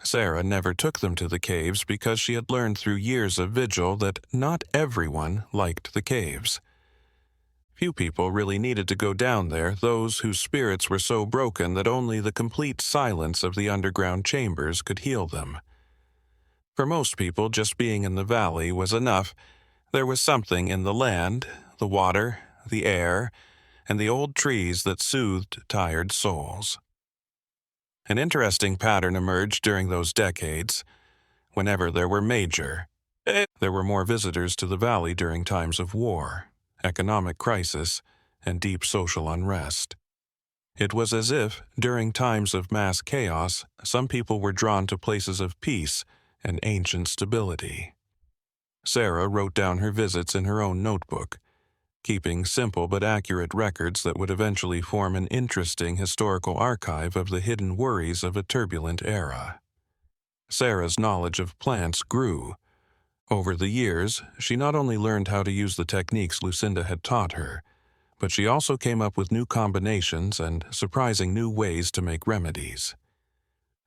Sarah never took them to the caves because she had learned through years of vigil that not everyone liked the caves. Few people really needed to go down there, those whose spirits were so broken that only the complete silence of the underground chambers could heal them. For most people, just being in the valley was enough. There was something in the land, the water, the air, and the old trees that soothed tired souls. An interesting pattern emerged during those decades. Whenever there were there were more visitors to the valley during times of war, economic crisis, and deep social unrest. It was as if, during times of mass chaos, some people were drawn to places of peace and ancient stability. Sarah wrote down her visits in her own notebook, keeping simple but accurate records that would eventually form an interesting historical archive of the hidden worries of a turbulent era. Sarah's knowledge of plants grew. Over the years, she not only learned how to use the techniques Lucinda had taught her, but she also came up with new combinations and surprising new ways to make remedies.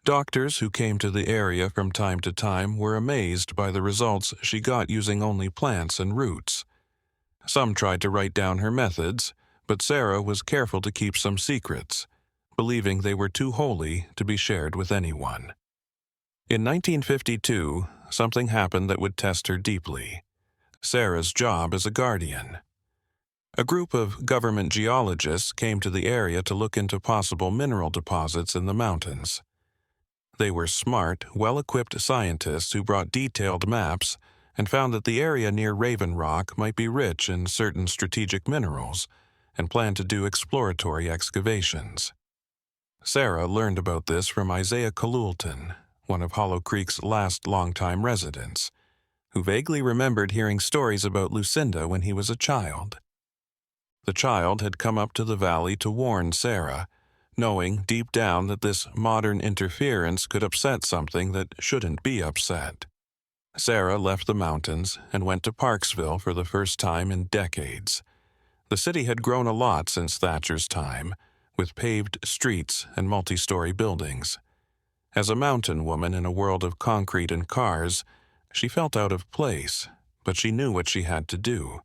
Doctors who came to the area from time to time were amazed by the results she got using only plants and roots. Some tried to write down her methods, but Sarah was careful to keep some secrets, believing they were too holy to be shared with anyone. In 1952, something happened that would test her deeply: Sarah's job as a guardian. A group of government geologists came to the area to look into possible mineral deposits in the mountains. They were smart, well-equipped scientists who brought detailed maps and found that the area near Raven Rock might be rich in certain strategic minerals, and planned to do exploratory excavations. Sarah learned about this from Isaiah Kalulton, one of Hollow Creek's last longtime residents, who vaguely remembered hearing stories about Lucinda when he was a child. The child had come up to the valley to warn Sarah, knowing deep down that this modern interference could upset something that shouldn't be upset. Sarah left the mountains and went to Parksville for the first time in decades. The city had grown a lot since Thatcher's time, with paved streets and multi-story buildings. As a mountain woman in a world of concrete and cars, she felt out of place, but she knew what she had to do.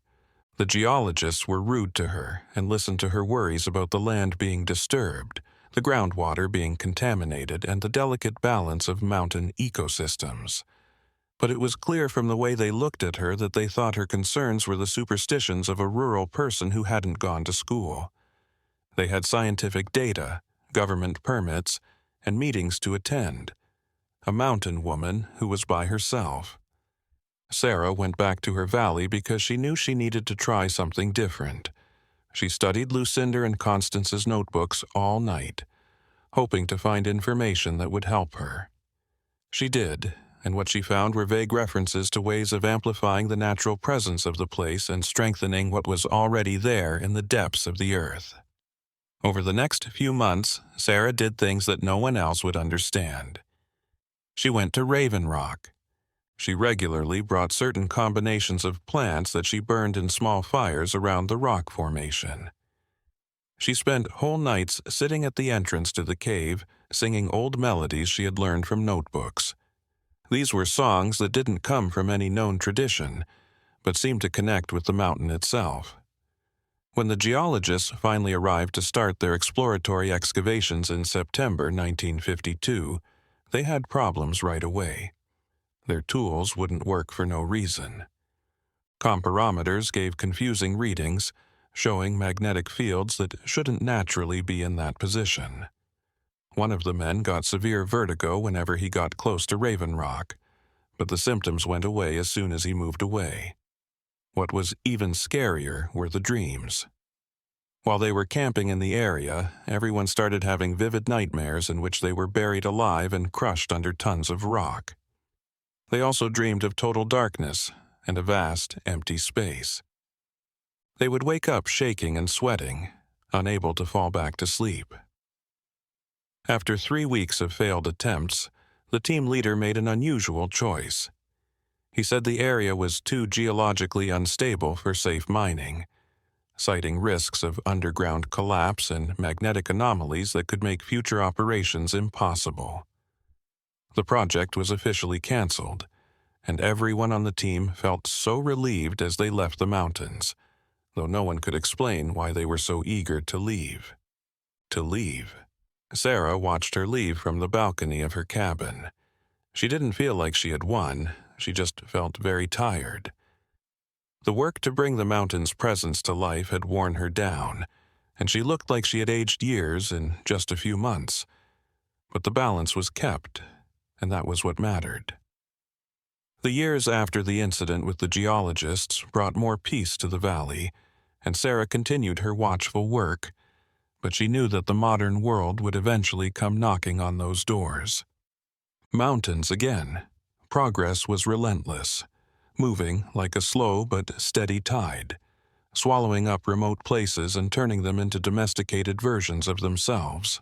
The geologists were rude to her and listened to her worries about the land being disturbed, the groundwater being contaminated, and the delicate balance of mountain ecosystems. But it was clear from the way they looked at her that they thought her concerns were the superstitions of a rural person who hadn't gone to school. They had scientific data, government permits, and meetings to attend. A mountain woman who was by herself. Sarah went back to her valley because she knew she needed to try something different. She studied Lucinda and Constance's notebooks all night, hoping to find information that would help her. She did, and what she found were vague references to ways of amplifying the natural presence of the place and strengthening what was already there in the depths of the earth. Over the next few months, Sarah did things that no one else would understand. She went to Raven Rock. She regularly brought certain combinations of plants that she burned in small fires around the rock formation. She spent whole nights sitting at the entrance to the cave, singing old melodies she had learned from notebooks. These were songs that didn't come from any known tradition, but seemed to connect with the mountain itself. When the geologists finally arrived to start their exploratory excavations in September 1952, they had problems right away. Their tools wouldn't work for no reason. Comparometers gave confusing readings, showing magnetic fields that shouldn't naturally be in that position. One of the men got severe vertigo whenever he got close to Raven Rock, but the symptoms went away as soon as he moved away. What was even scarier were the dreams. While they were camping in the area, everyone started having vivid nightmares in which they were buried alive and crushed under tons of rock. They also dreamed of total darkness and a vast, empty space. They would wake up shaking and sweating, unable to fall back to sleep. After 3 weeks of failed attempts, the team leader made an unusual choice. He said the area was too geologically unstable for safe mining, citing risks of underground collapse and magnetic anomalies that could make future operations impossible. The project was officially canceled, and everyone on the team felt so relieved as they left the mountains, though no one could explain why they were so eager to leave. To leave. Sarah watched her leave from the balcony of her cabin. She didn't feel like she had won, she just felt very tired. The work to bring the mountain's presence to life had worn her down, and she looked like she had aged years in just a few months. But the balance was kept, and that was what mattered. The years after the incident with the geologists brought more peace to the valley, and Sarah continued her watchful work, but she knew that the modern world would eventually come knocking on those doors. Mountains again. Progress was relentless, moving like a slow but steady tide, swallowing up remote places and turning them into domesticated versions of themselves.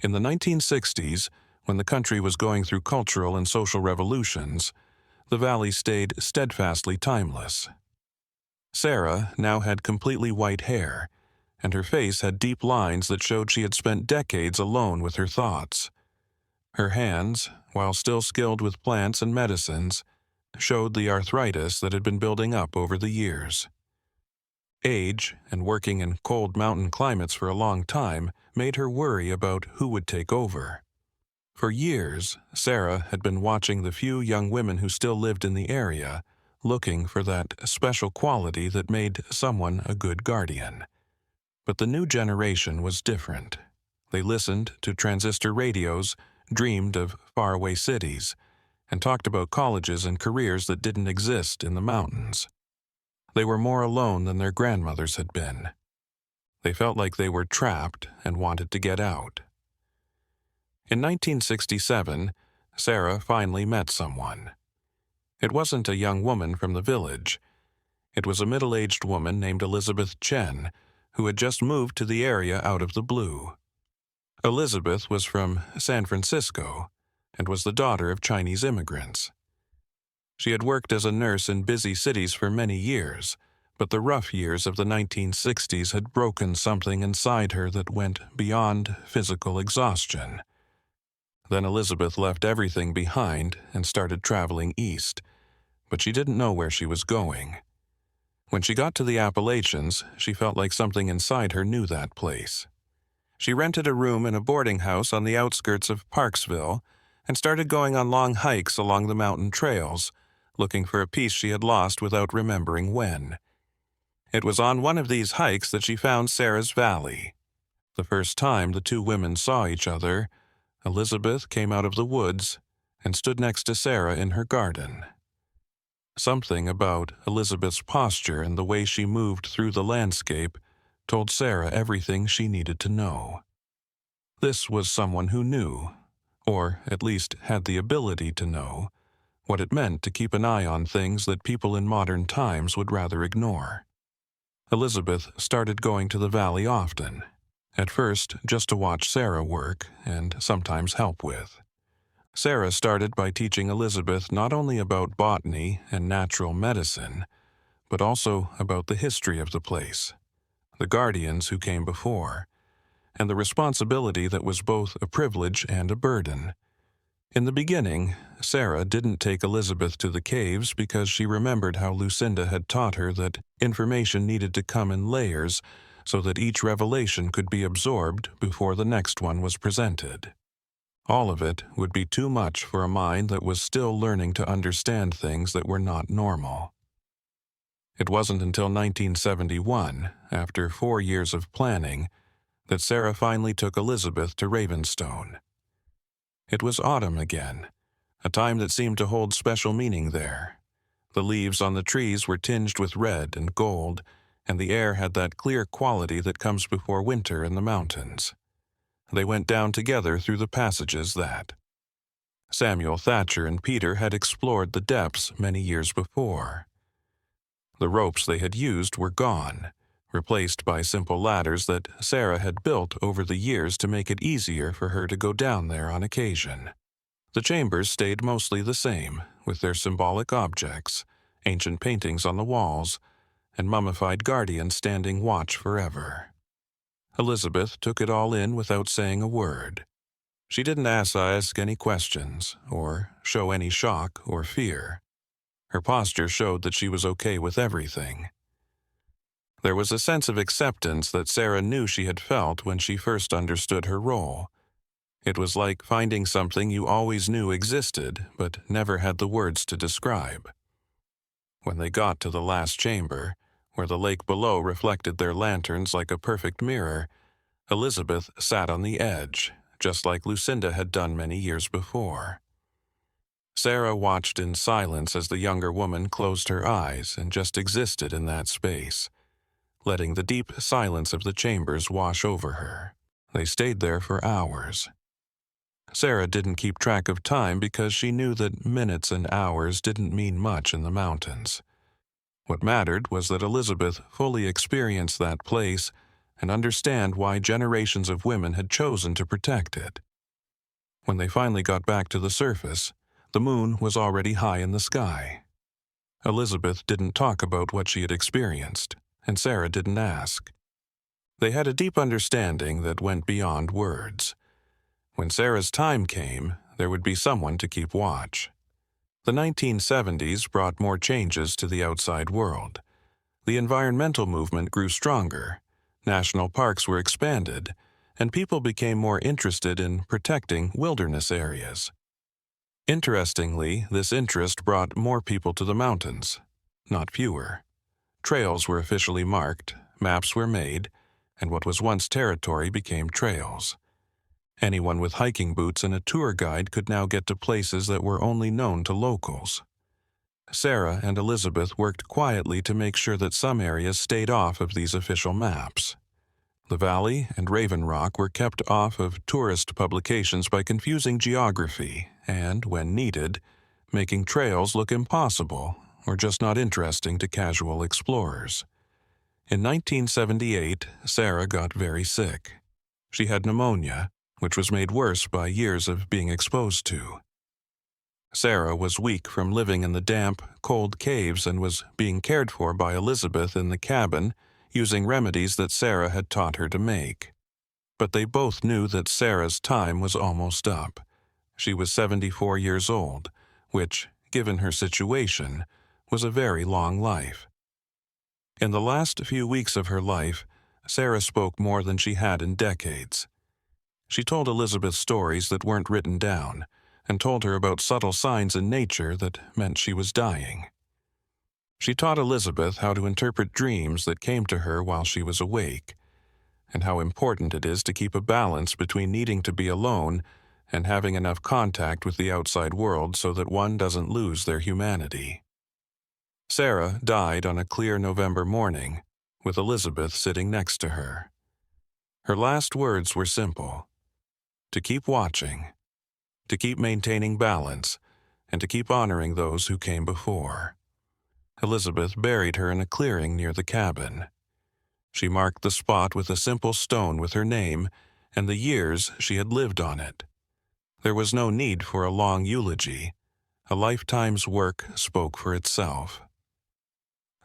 In the 1960s, when the country was going through cultural and social revolutions, the valley stayed steadfastly timeless. Sarah now had completely white hair, and her face had deep lines that showed she had spent decades alone with her thoughts. Her hands, while still skilled with plants and medicines, showed the arthritis that had been building up over the years. Age, and working in cold mountain climates for a long time, made her worry about who would take over. For years, Sarah had been watching the few young women who still lived in the area, looking for that special quality that made someone a good guardian. But the new generation was different. They listened to transistor radios, dreamed of faraway cities, and talked about colleges and careers that didn't exist in the mountains. They were more alone than their grandmothers had been. They felt like they were trapped and wanted to get out. In 1967, Sarah finally met someone. It wasn't a young woman from the village. It was a middle-aged woman named Elizabeth Chen, who had just moved to the area out of the blue. Elizabeth was from San Francisco and was the daughter of Chinese immigrants. She had worked as a nurse in busy cities for many years, but the rough years of the 1960s had broken something inside her that went beyond physical exhaustion. Then Elizabeth left everything behind and started traveling east, but she didn't know where she was going. When she got to the Appalachians, she felt like something inside her knew that place. She rented a room in a boarding house on the outskirts of Parksville and started going on long hikes along the mountain trails, looking for a piece she had lost without remembering when. It was on one of these hikes that she found Sarah's Valley. The first time the two women saw each other, Elizabeth came out of the woods and stood next to Sarah in her garden. Something about Elizabeth's posture and the way she moved through the landscape told Sarah everything she needed to know. This was someone who knew, or at least had the ability to know, what it meant to keep an eye on things that people in modern times would rather ignore. Elizabeth started going to the valley often, at first just to watch Sarah work and sometimes help with. Sarah started by teaching Elizabeth not only about botany and natural medicine, but also about the history of the place, the guardians who came before, and the responsibility that was both a privilege and a burden. In the beginning, Sarah didn't take Elizabeth to the caves because she remembered how Lucinda had taught her that information needed to come in layers so that each revelation could be absorbed before the next one was presented. All of it would be too much for a mind that was still learning to understand things that were not normal. It wasn't until 1971, after 4 years of planning, that Sarah finally took Elizabeth to Ravenstone. It was autumn again, a time that seemed to hold special meaning there. The leaves on the trees were tinged with red and gold, and the air had that clear quality that comes before winter in the mountains. They went down together through the passages that Samuel Thatcher and Peter had explored the depths many years before. The ropes they had used were gone, replaced by simple ladders that Sarah had built over the years to make it easier for her to go down there on occasion. The chambers stayed mostly the same, with their symbolic objects, ancient paintings on the walls, and mummified guardians standing watch forever. Elizabeth took it all in without saying a word. She didn't ask any questions, or show any shock or fear. Her posture showed that she was okay with everything. There was a sense of acceptance that Sarah knew she had felt when she first understood her role. It was like finding something you always knew existed, but never had the words to describe. When they got to the last chamber, where the lake below reflected their lanterns like a perfect mirror, Elizabeth sat on the edge, just like Lucinda had done many years before. Sarah watched in silence as the younger woman closed her eyes and just existed in that space, letting the deep silence of the chambers wash over her. They stayed there for hours. Sarah didn't keep track of time because she knew that minutes and hours didn't mean much in the mountains. What mattered was that Elizabeth fully experienced that place and understand why generations of women had chosen to protect it. When they finally got back to the surface, the moon was already high in the sky. Elizabeth didn't talk about what she had experienced, and Sarah didn't ask. They had a deep understanding that went beyond words. When Sarah's time came, there would be someone to keep watch. The 1970s brought more changes to the outside world. The environmental movement grew stronger, national parks were expanded, and people became more interested in protecting wilderness areas. Interestingly, this interest brought more people to the mountains, not fewer. Trails were officially marked, maps were made, and what was once territory became trails. Anyone with hiking boots and a tour guide could now get to places that were only known to locals. Sarah and Elizabeth worked quietly to make sure that some areas stayed off of these official maps. The Valley and Raven Rock were kept off of tourist publications by confusing geography and, when needed, making trails look impossible or just not interesting to casual explorers. In 1978, Sarah got very sick. She had pneumonia, which was made worse by years of being exposed to. Sarah was weak from living in the damp, cold caves and was being cared for by Elizabeth in the cabin, using remedies that Sarah had taught her to make. But they both knew that Sarah's time was almost up. She was 74 years old, which, given her situation, was a very long life. In the last few weeks of her life, Sarah spoke more than she had in decades. She told Elizabeth stories that weren't written down, and told her about subtle signs in nature that meant she was dying. She taught Elizabeth how to interpret dreams that came to her while she was awake, and how important it is to keep a balance between needing to be alone and having enough contact with the outside world so that one doesn't lose their humanity. Sarah died on a clear November morning, with Elizabeth sitting next to her. Her last words were simple: to keep watching, to keep maintaining balance, and to keep honoring those who came before. Elizabeth buried her in a clearing near the cabin. She marked the spot with a simple stone with her name and the years she had lived on it. There was no need for a long eulogy. A lifetime's work spoke for itself.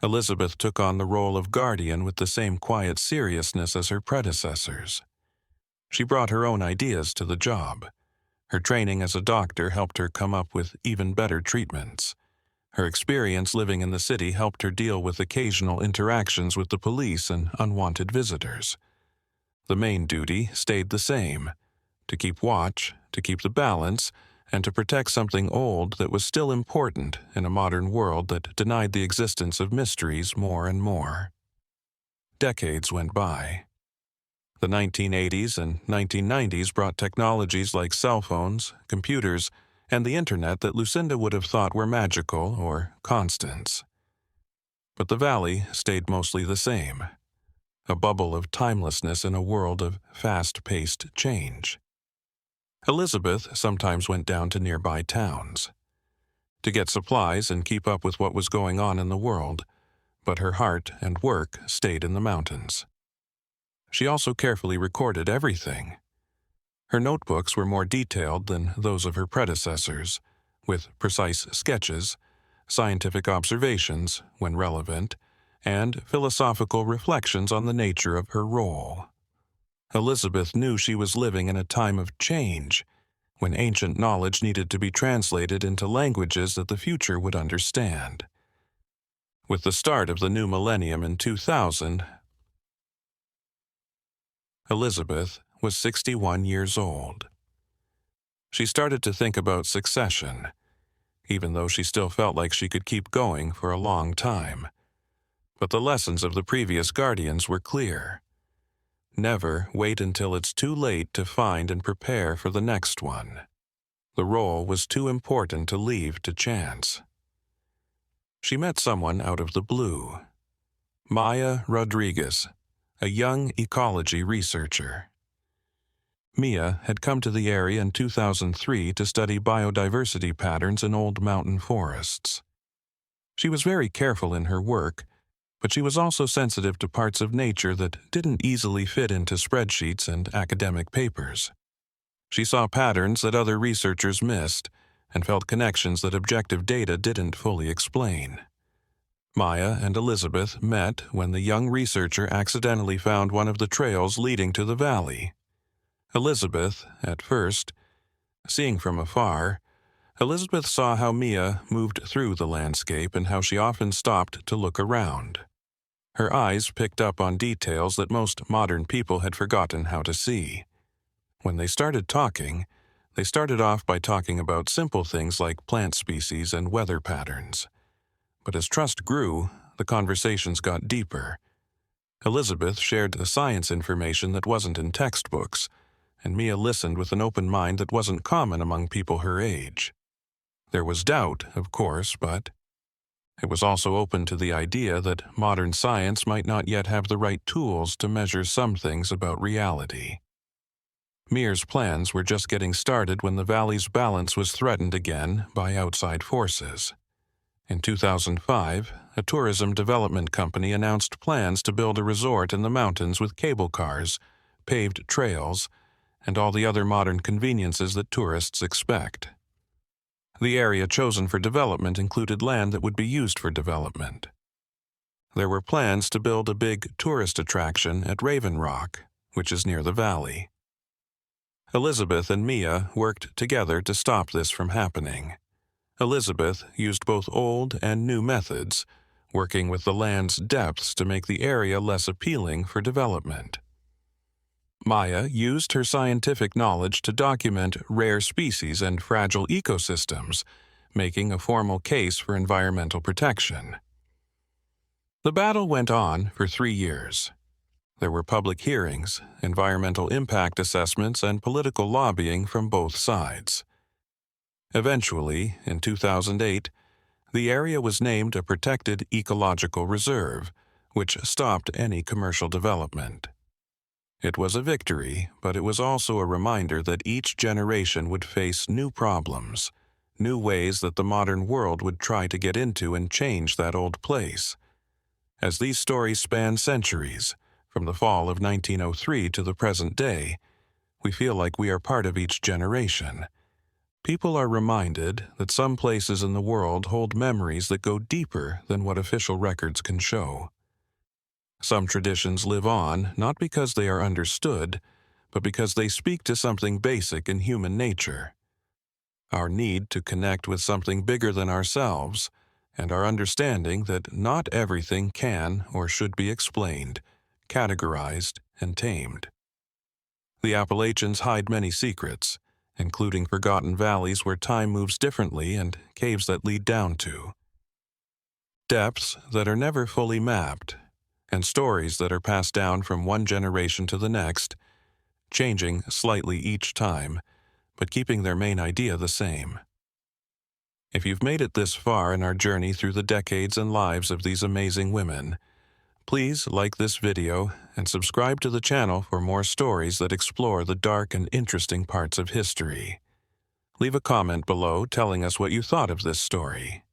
Elizabeth took on the role of guardian with the same quiet seriousness as her predecessors. She brought her own ideas to the job. Her training as a doctor helped her come up with even better treatments. Her experience living in the city helped her deal with occasional interactions with the police and unwanted visitors. The main duty stayed the same: to keep watch, to keep the balance, and to protect something old that was still important in a modern world that denied the existence of mysteries more and more. Decades went by. The 1980s and 1990s brought technologies like cell phones, computers, and the internet that Lucinda would have thought were magical or constants. But the valley stayed mostly the same, a bubble of timelessness in a world of fast-paced change. Elizabeth sometimes went down to nearby towns to get supplies and keep up with what was going on in the world, but her heart and work stayed in the mountains. She also carefully recorded everything. Her notebooks were more detailed than those of her predecessors, with precise sketches, scientific observations, when relevant, and philosophical reflections on the nature of her role. Elizabeth knew she was living in a time of change, when ancient knowledge needed to be translated into languages that the future would understand. With the start of the new millennium in 2000, Elizabeth was 61 years old. She started to think about succession, even though she still felt like she could keep going for a long time. But the lessons of the previous guardians were clear. Never wait until it's too late to find and prepare for the next one. The role was too important to leave to chance. She met someone out of the blue. Maya Rodriguez, a young ecology researcher. Mia had come to the area in 2003 to study biodiversity patterns in old mountain forests. She was very careful in her work, but she was also sensitive to parts of nature that didn't easily fit into spreadsheets and academic papers. She saw patterns that other researchers missed and felt connections that objective data didn't fully explain. Maya and Elizabeth met when the young researcher accidentally found one of the trails leading to the valley. Elizabeth, at first, seeing from afar, Elizabeth saw how Mia moved through the landscape and how she often stopped to look around. Her eyes picked up on details that most modern people had forgotten how to see. When they started talking, they started off by talking about simple things like plant species and weather patterns. But as trust grew, the conversations got deeper. Elizabeth shared the science information that wasn't in textbooks, and Mia listened with an open mind that wasn't common among people her age. There was doubt, of course, but it was also open to the idea that modern science might not yet have the right tools to measure some things about reality. Mia's plans were just getting started when the valley's balance was threatened again by outside forces. In 2005, a tourism development company announced plans to build a resort in the mountains with cable cars, paved trails, and all the other modern conveniences that tourists expect. The area chosen for development included land that would be used for development. There were plans to build a big tourist attraction at Raven Rock, which is near the valley. Elizabeth and Mia worked together to stop this from happening. Elizabeth used both old and new methods, working with the land's depths to make the area less appealing for development. Maya used her scientific knowledge to document rare species and fragile ecosystems, making a formal case for environmental protection. The battle went on for 3 years. There were public hearings, environmental impact assessments, and political lobbying from both sides. Eventually, in 2008, the area was named a protected ecological reserve, which stopped any commercial development. It was a victory, but it was also a reminder that each generation would face new problems, new ways that the modern world would try to get into and change that old place. As these stories span centuries, from the fall of 1903 to the present day, we feel like we are part of each generation. People are reminded that some places in the world hold memories that go deeper than what official records can show. Some traditions live on not because they are understood, but because they speak to something basic in human nature. Our need to connect with something bigger than ourselves, and our understanding that not everything can or should be explained, categorized, and tamed. The Appalachians hide many secrets, including forgotten valleys where time moves differently and caves that lead down to. Depths that are never fully mapped, and stories that are passed down from one generation to the next, changing slightly each time, but keeping their main idea the same. If you've made it this far in our journey through the decades and lives of these amazing women, please like this video and subscribe to the channel for more stories that explore the dark and interesting parts of history. Leave a comment below telling us what you thought of this story.